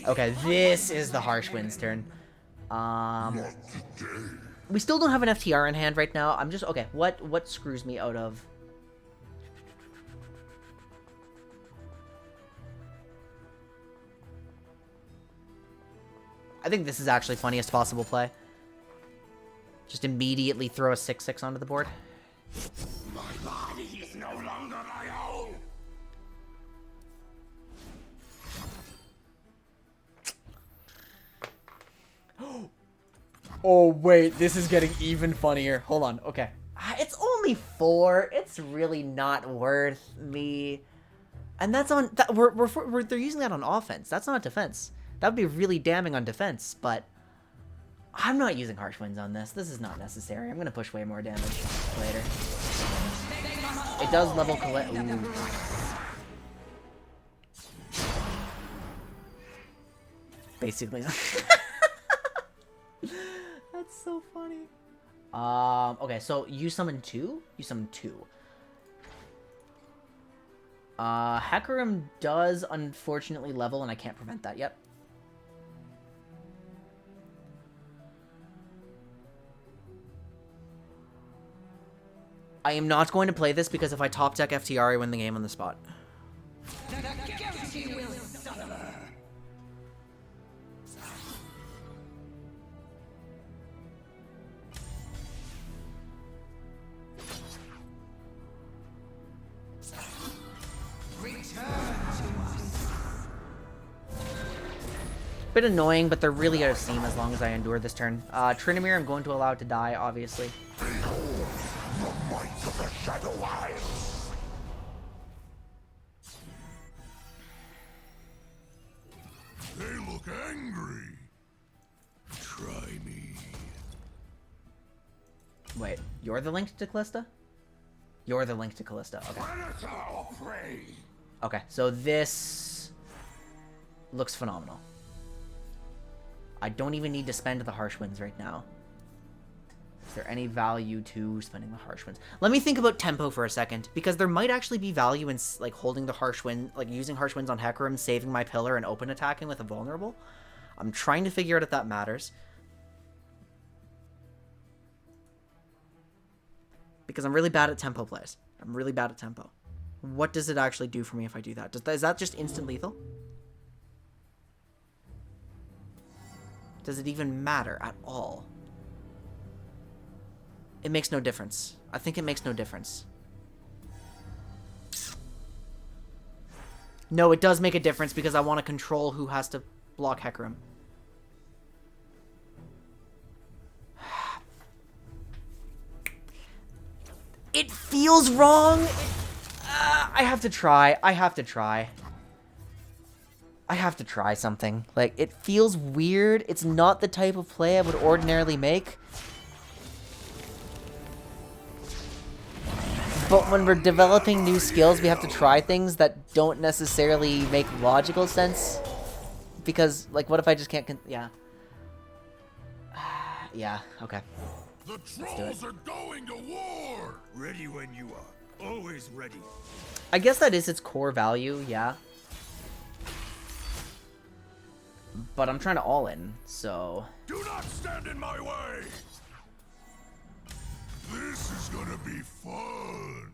Okay, this is the Harshwind's turn. We still don't have an FTR in hand right now. I'm just... Okay, what screws me out of... I think this is actually funniest possible play. Just immediately throw a 6/6 onto the board. My body is no longer my own. Oh, wait, this is getting even funnier. Hold on, okay. It's only 4. It's really not worth me. And that's on... they're using that on offense. That's not defense. That would be really damning on defense, but... I'm not using Harshwinds on this. This is not necessary. I'm going to push way more damage later. It does level collect... Basically... That's so funny. Okay, so you summon 2? You summon 2. Hecarim does unfortunately level, and I can't prevent that yet. I am not going to play this because if I top deck FTR, I win the game on the spot. Bit annoying, but they're really out of steam as long as I endure this turn. Trinamir, I'm going to allow it to die, obviously. They look angry. Try me. Wait, you're the link to Callista? You're the link to Callista. Okay. Okay, so this looks phenomenal. I don't even need to spend the Harsh Winds right now. Is there any value to spending the Harsh Winds? Let me think about tempo for a second, because there might actually be value in like holding the Harsh Wind, like using Harsh Winds on Hecarim, saving my pillar, and open attacking with a vulnerable. I'm trying to figure out if that matters. Because I'm really bad at tempo plays. I'm really bad at tempo. What does it actually do for me if I do that? Is that just instant lethal? Does it even matter at all? It makes no difference. I think it makes no difference. No, it does make a difference because I want to control who has to block Hecarim. It feels wrong. I have to try. I have to try. I have to try something. Like, it feels weird. It's not the type of play I would ordinarily make. But when we're developing new skills, we have to try things that don't necessarily make logical sense. Because, like, what if I just can't... yeah. Yeah, okay. The trolls are going to war! Ready when you are. Always ready. I guess that is its core value, yeah. But I'm trying to all in, so... Do not stand in my way! This is gonna be fun!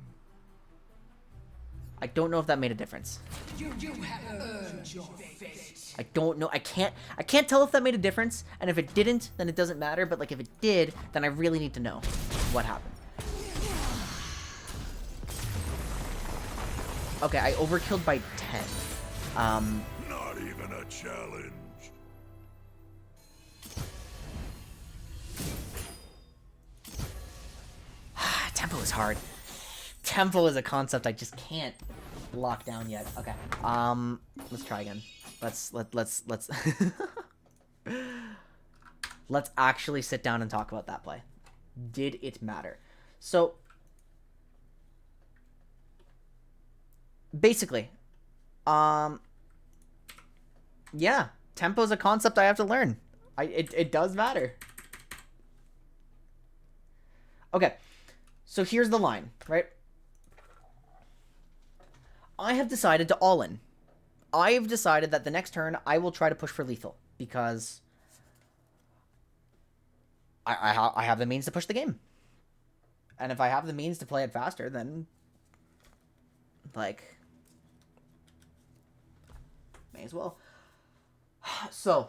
I don't know if that made a difference. You have earned your fate. I don't know. I can't tell if that made a difference, and if it didn't, then it doesn't matter, but like if it did, then I really need to know what happened. Okay, I overkilled by 10. Not even a challenge. Tempo is hard. Tempo is a concept I just can't lock down yet. Okay. Let's try again. Let's let's actually sit down and talk about that play. Did it matter? So basically, yeah, tempo is a concept I have to learn. It does matter. Okay. So here's the line, right? I have decided to all in. I've decided that the next turn I will try to push for lethal because I have the means to push the game. And if I have the means to play it faster, then like may as well. So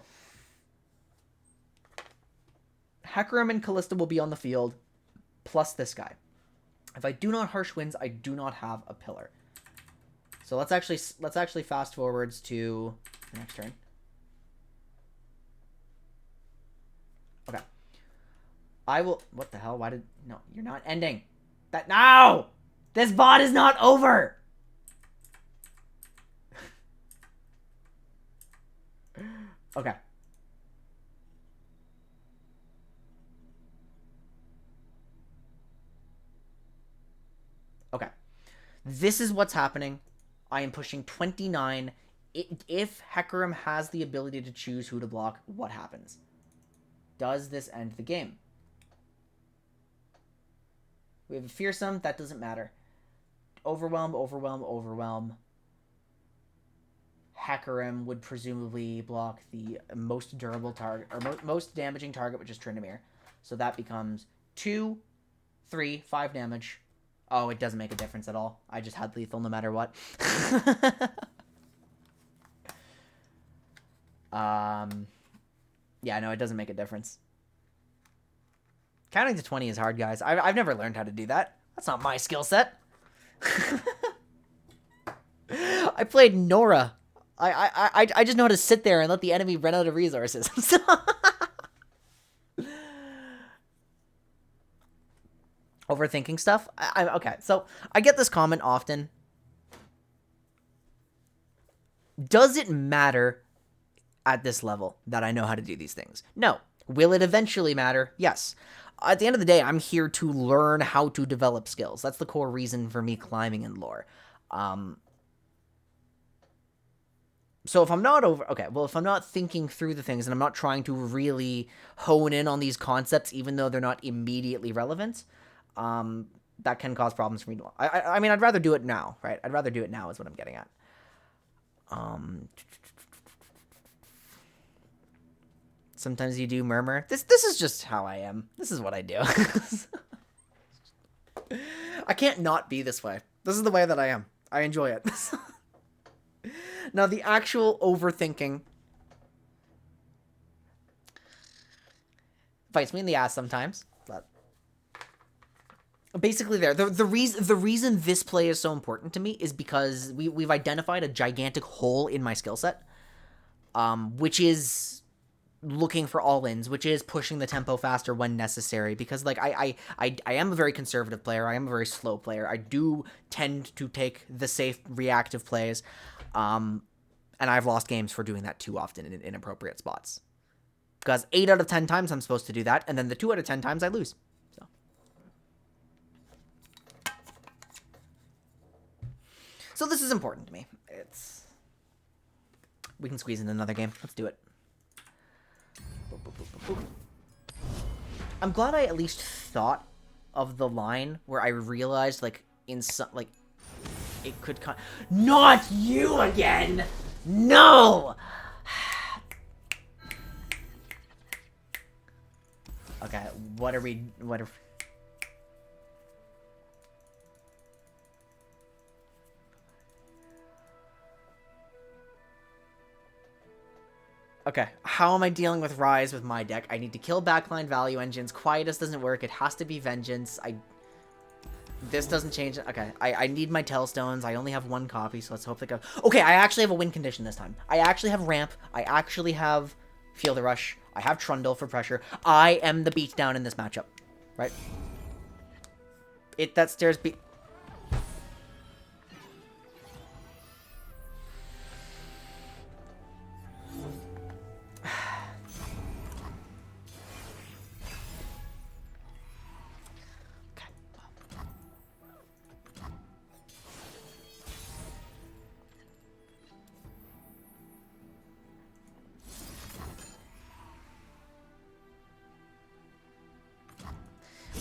Hecarim and Callista will be on the field plus this guy. If I do not Harsh Winds, I do not have a pillar. So let's actually fast forwards to the next turn. Okay. I will... What the hell? Why did... No, you're not ending. That... No! This bot is not over! Okay. Okay. This is what's happening. I am pushing 29. If Hecarim has the ability to choose who to block, what happens? Does this end the game? We have a fearsome. That doesn't matter. Overwhelm, overwhelm, overwhelm. Hackerim would presumably block the most durable target, or most damaging target, which is Tryndamere. So that becomes 2, 3, 5 damage. Oh, it doesn't make a difference at all. I just had lethal no matter what. Yeah, no, it doesn't make a difference. Counting to 20 is hard, guys. I've never learned how to do that. That's not my skill set. I played Nora. I just know how to sit there and let the enemy run out of resources. Overthinking stuff? Okay, so I get this comment often. Does it matter at this level that I know how to do these things? No. Will it eventually matter? Yes. At the end of the day, I'm here to learn how to develop skills. That's the core reason for me climbing in lore. So if I'm not if I'm not thinking through the things and I'm not trying to really hone in on these concepts, even though they're not immediately relevant, that can cause problems for me. I mean, I'd rather do it now, right? I'd rather do it now is what I'm getting at. Sometimes you do murmur. This is just how I am. This is what I do. I can't not be this way. This is the way that I am. I enjoy it. Now, the actual overthinking bites me in the ass sometimes, but basically the reason this play is so important to me is because we've identified a gigantic hole in my skill set, which is looking for all-ins, which is pushing the tempo faster when necessary, because like I am a very conservative player. I am a very slow player. I do tend to take the safe reactive plays, and I've lost games for doing that too often in inappropriate spots, because 8 out of 10 times I'm supposed to do that, and then the 2 out of 10 times I lose. So this is important to me. We can squeeze in another game. Let's do it. I'm glad I at least thought of the line where I realized, like, in some, like, it could not you again! No! Okay, what are Okay, how am I dealing with Rise with my deck? I need to kill backline value engines. Quietus doesn't work. It has to be Vengeance. This doesn't change. Okay, I need my Tellstones. I only have 1 copy, so let's hope they go. Okay, I actually have a win condition this time. I actually have Ramp. I actually have Feel the Rush. I have Trundle for pressure. I am the beatdown in this matchup, right? That stairs beat...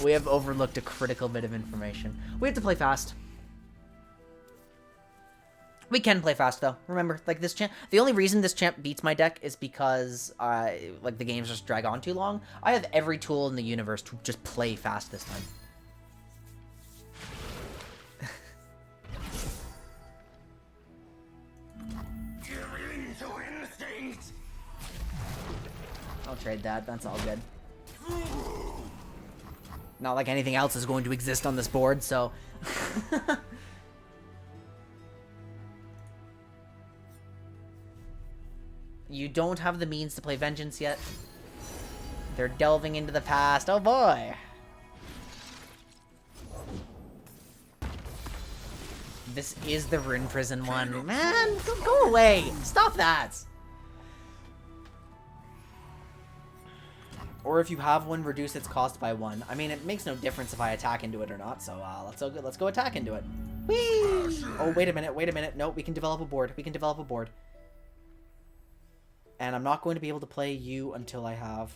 We have overlooked a critical bit of information. We have to play fast. We can play fast, though. Remember, like, this champ... The only reason this champ beats my deck is because, like, the games just drag on too long. I have every tool in the universe to just play fast this time. Give in to instinct. I'll trade that. That's all good. Not like anything else is going to exist on this board, so... You don't have the means to play Vengeance yet. They're delving into the past. Oh boy! This is the Rune Prison one. Man, go away! Stop that! Or if you have one, reduce its cost by 1. I mean, it makes no difference if I attack into it or not, so let's go attack into it. Whee! Oh, wait a minute. No, we can develop a board. And I'm not going to be able to play you until I have...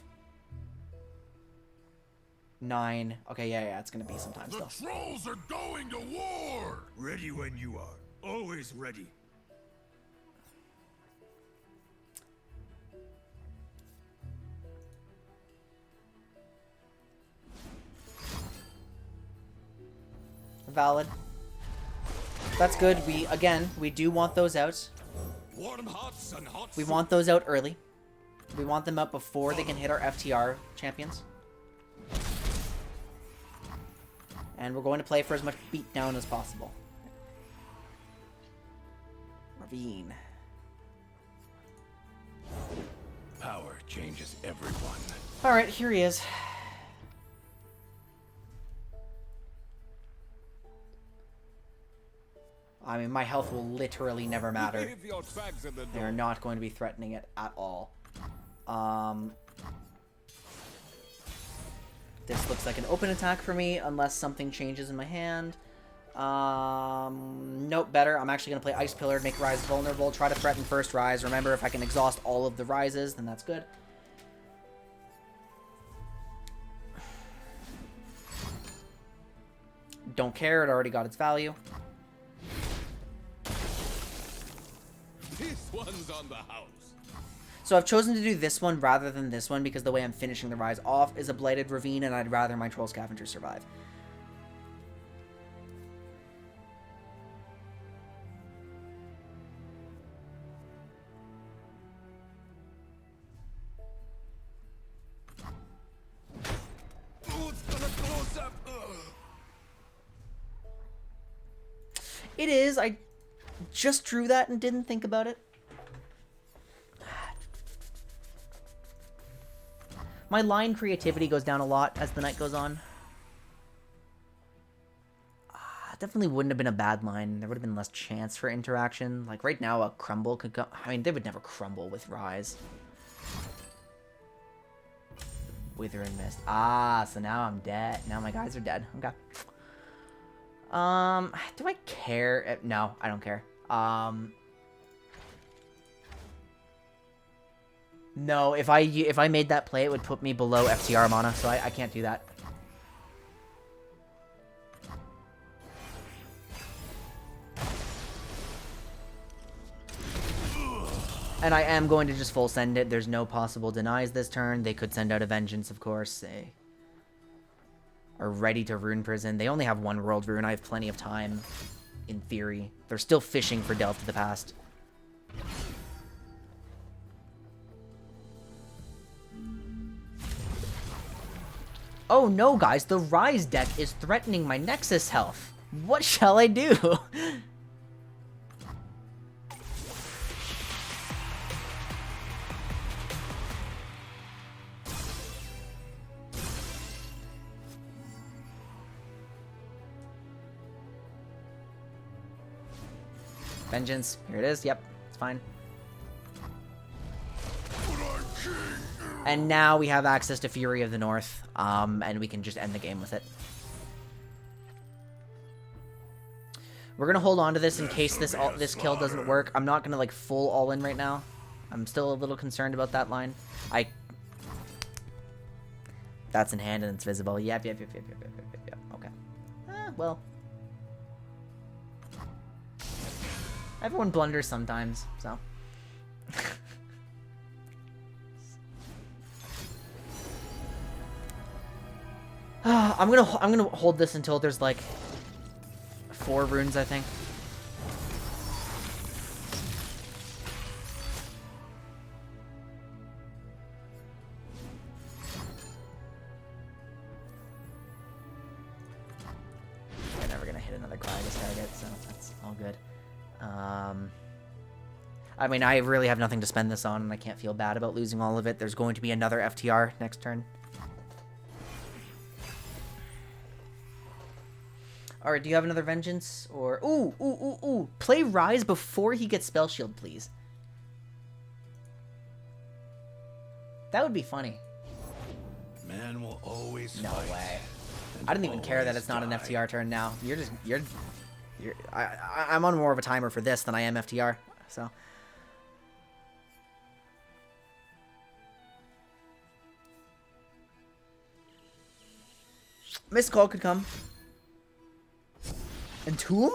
9. Okay, yeah, it's gonna be some time The still. trolls are going to war! Ready when you are. Always ready. Valid. That's good. We do want those out. Warm huts and hot We want those out early. We want them out before they can hit our FTR champions. And we're going to play for as much beatdown as possible. Ravine. Power changes everyone. Alright, here he is. I mean, my health will literally never matter. Leave your fags in the They are not going to be threatening it at all. This looks like an open attack for me, unless something changes in my hand. Nope, better. I'm actually going to play Ice Pillar, make Rise vulnerable, try to threaten first Rise. Remember, if I can exhaust all of the Rises, then that's good. Don't care, it already got its value. This one's on the house. So I've chosen to do this one rather than this one because the way I'm finishing the Rise off is a Blighted Ravine, and I'd rather my Troll Scavenger survive. Oh, it's gonna close up. It is. I just drew that and didn't think about it. My line creativity goes down a lot as the night goes on. Definitely wouldn't have been a bad line. There would have been less chance for interaction. Like right now, a crumble could go. I mean, they would never crumble with Rise. Wither and Mist. Ah, so now I'm dead. Now my guys are dead. Okay. Do I care? No, I don't care. No, if I made that play, it would put me below FTR mana, so I can't do that. And I am going to just full send it. There's no possible denies this turn. They could send out a Vengeance, of course. They are ready to Rune Prison. They only have one World Rune. I have plenty of time, in theory. They're still fishing for Delve to the Past. Oh no, guys. The Rise deck is threatening my Nexus health. What shall I do? Vengeance. Here it is. Yep. It's fine. And now we have access to Fury of the North. And we can just end the game with it. We're going to hold on to this in case this kill doesn't work. I'm not going to, like, full all-in right now. I'm still a little concerned about that line. That's in hand and it's visible. Yep. Okay. Well. Everyone blunders sometimes, so. I'm gonna hold this until there's like 4 runes, I think. We're never gonna hit another Quagus target, so that's all good. I mean, I really have nothing to spend this on, and I can't feel bad about losing all of it. There's going to be another FTR next turn. Alright, do you have another Vengeance? Or... Ooh! Play Rise before he gets Spell Shield, please. That would be funny. Man will always No fight way. I didn't even care that it's not an FTR turn now. I'm on more of a timer for this than I am FTR, so... Missed call could come. Entomb?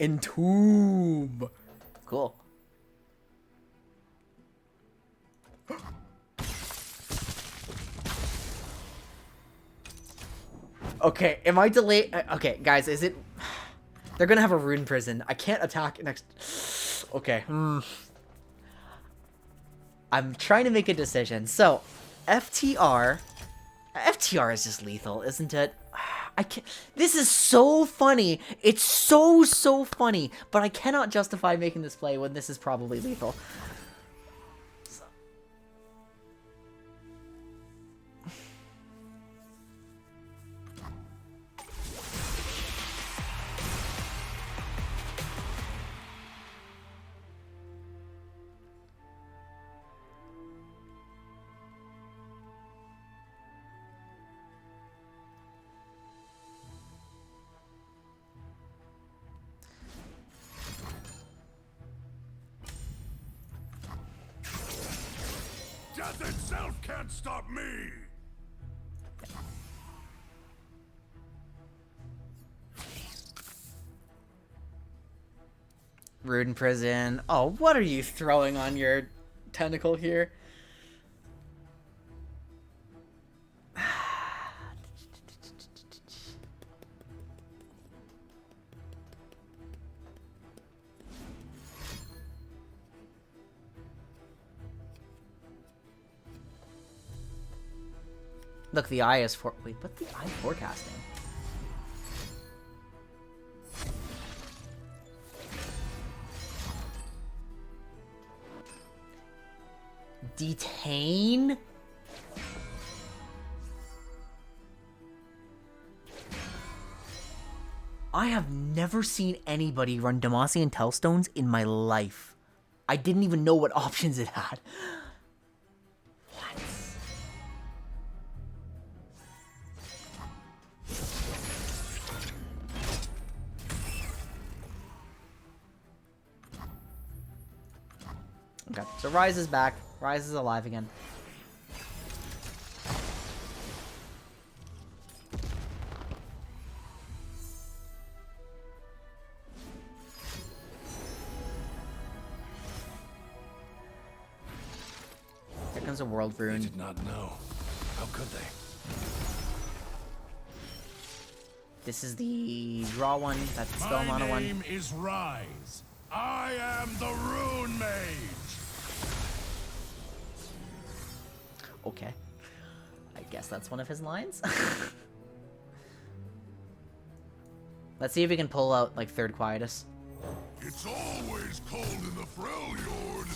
Entomb. Cool. Okay, am I delayed? Okay, guys, is it... They're gonna have a rune prison. I can't attack next... Okay. I'm trying to make a decision. So, FTR... FTR is just lethal, isn't it? I can't... This is so funny. It's so funny. But I cannot justify making this play when this is probably lethal. Death itself can't stop me! Rune prison. Oh, what are you throwing on your tentacle here? Look, the eye is for... Wait, what's the eye forecasting? Detain? I have never seen anybody run Demacian Tellstones in my life. I didn't even know what options it had. What? Okay, so Rise is back. Rise is alive again. Here comes a world They rune. did not know. How could they? This is the draw one. That's the spell mana My one. name is Rise. I am the Rune Mage. Okay. I guess that's one of his lines. Let's see if we can pull out, like, Third Quietus. It's always cold in the Freljord.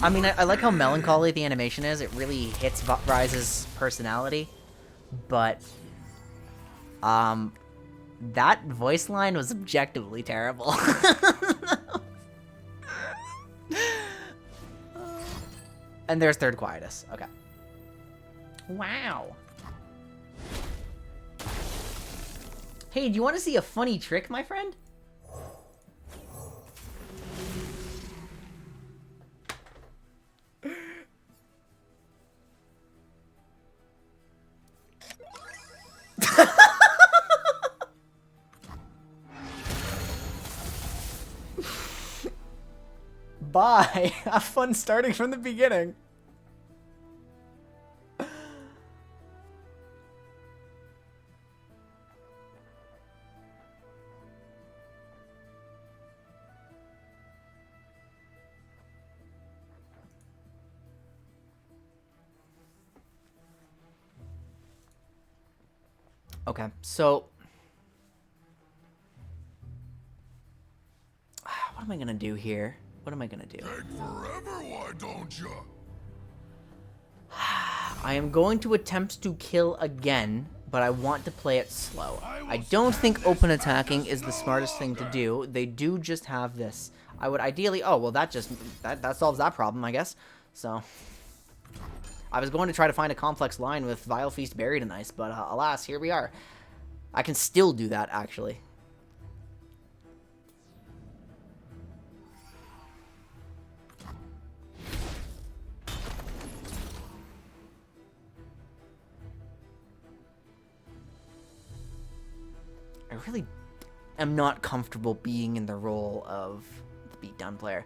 I mean, I like how melancholy the animation is. It really hits Rise's personality. But, that voice line was objectively terrible. And there's Third Quietus. Okay. Wow. Hey, do you want to see a funny trick, my friend? Bye. Have fun starting from the beginning. Okay, so what am I gonna do here? What am I gonna do? Take forever, why don't you? I am going to attempt to kill again, but I want to play it slow. I don't think open attacking is the smartest thing to do. They do just have this. I would ideally... Oh, well, that solves that problem, I guess. So... I was going to try to find a complex line with Vile Feast buried in ice, but alas, here we are. I can still do that, actually. I really am not comfortable being in the role of the beatdown player.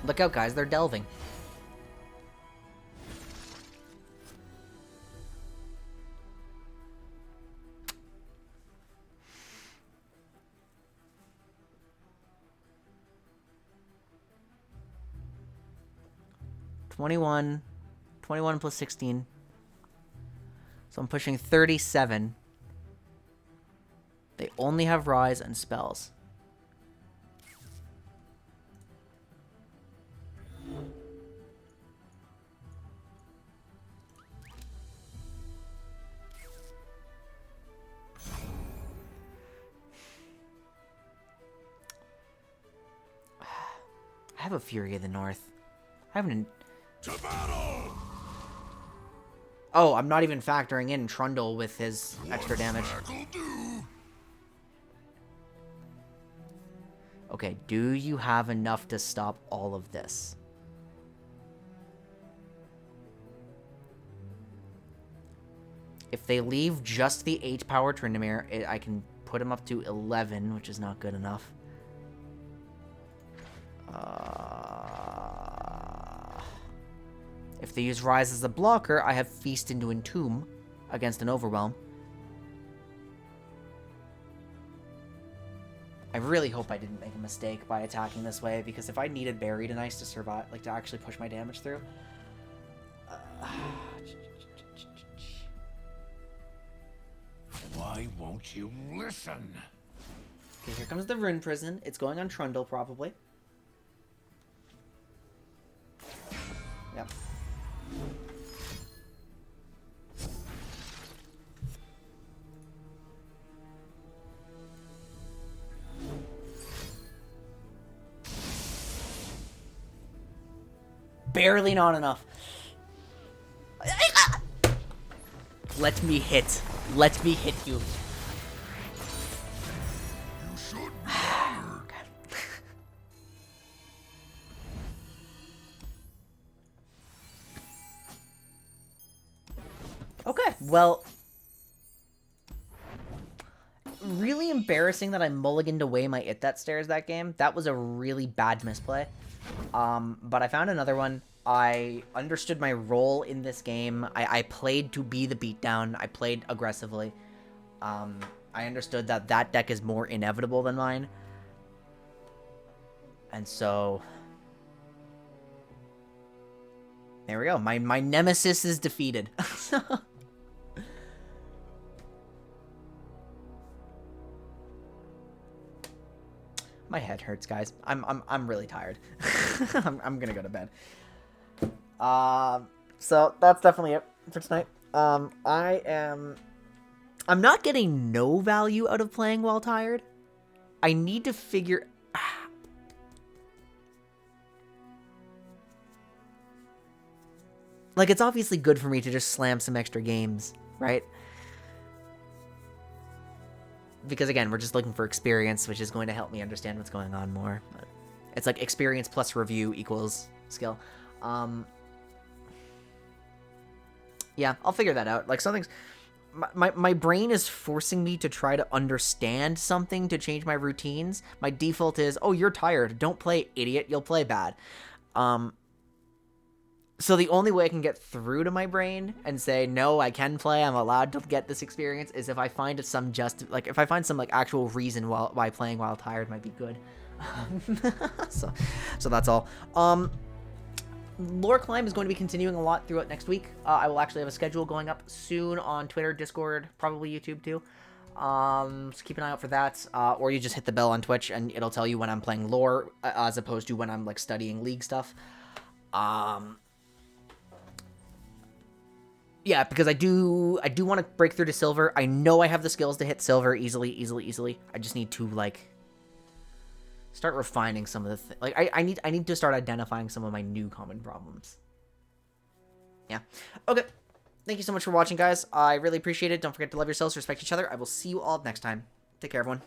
Look out, guys, they're delving. $21 plus 16. So I'm pushing 37. They only have Rise and spells. I have a Fury of the North. I haven't... To battle! Oh, I'm not even factoring in Trundle with his extra damage. Okay, do you have enough to stop all of this? If they leave just the 8 power Tryndamere, I can put him up to 11, which is not good enough. If they use Rise as a blocker, I have Feast into Entomb against an Overwhelm. I really hope I didn't make a mistake by attacking this way, because if I needed Buried and Ice to survive, like to actually push my damage through... Why won't you listen? Okay, here comes the Rune Prison. It's going on Trundle, probably. Yep. Barely not enough. Let me hit. Let me hit you. You should be honored. Okay, well... Really embarrassing that I mulliganed away my It That Stairs that game. That was a really bad misplay. But I found another one. I understood my role in this game. I played to be the beatdown. I played aggressively. I understood that that deck is more inevitable than mine. And so... There we go. My nemesis is defeated. My head hurts, guys. I'm really tired. I'm gonna go to bed. So that's definitely it for tonight. I'm not getting no value out of playing while tired. I need to figure... Like, it's obviously good for me to just slam some extra games, right? Because, again, we're just looking for experience, which is going to help me understand what's going on more. But it's like experience plus review equals skill. Yeah, I'll figure that out. Like, something's... My brain is forcing me to try to understand something to change my routines. My default is, oh, you're tired. Don't play, idiot. You'll play bad. So the only way I can get through to my brain and say, no, I can play, I'm allowed to get this experience, is if I find some if I find some like actual reason why playing while tired might be good. so that's all. Lore Climb is going to be continuing a lot throughout next week. I will actually have a schedule going up soon on Twitter, Discord, probably YouTube too. So keep an eye out for that. Or you just hit the bell on Twitch and it'll tell you when I'm playing lore, as opposed to when I'm like studying League stuff. Yeah, because I do want to break through to silver. I know I have the skills to hit silver easily. I just need to like start refining some of the I need to start identifying some of my new common problems. Yeah. Okay. Thank you so much for watching, guys. I really appreciate it. Don't forget to love yourselves, respect each other. I will see you all next time. Take care, everyone.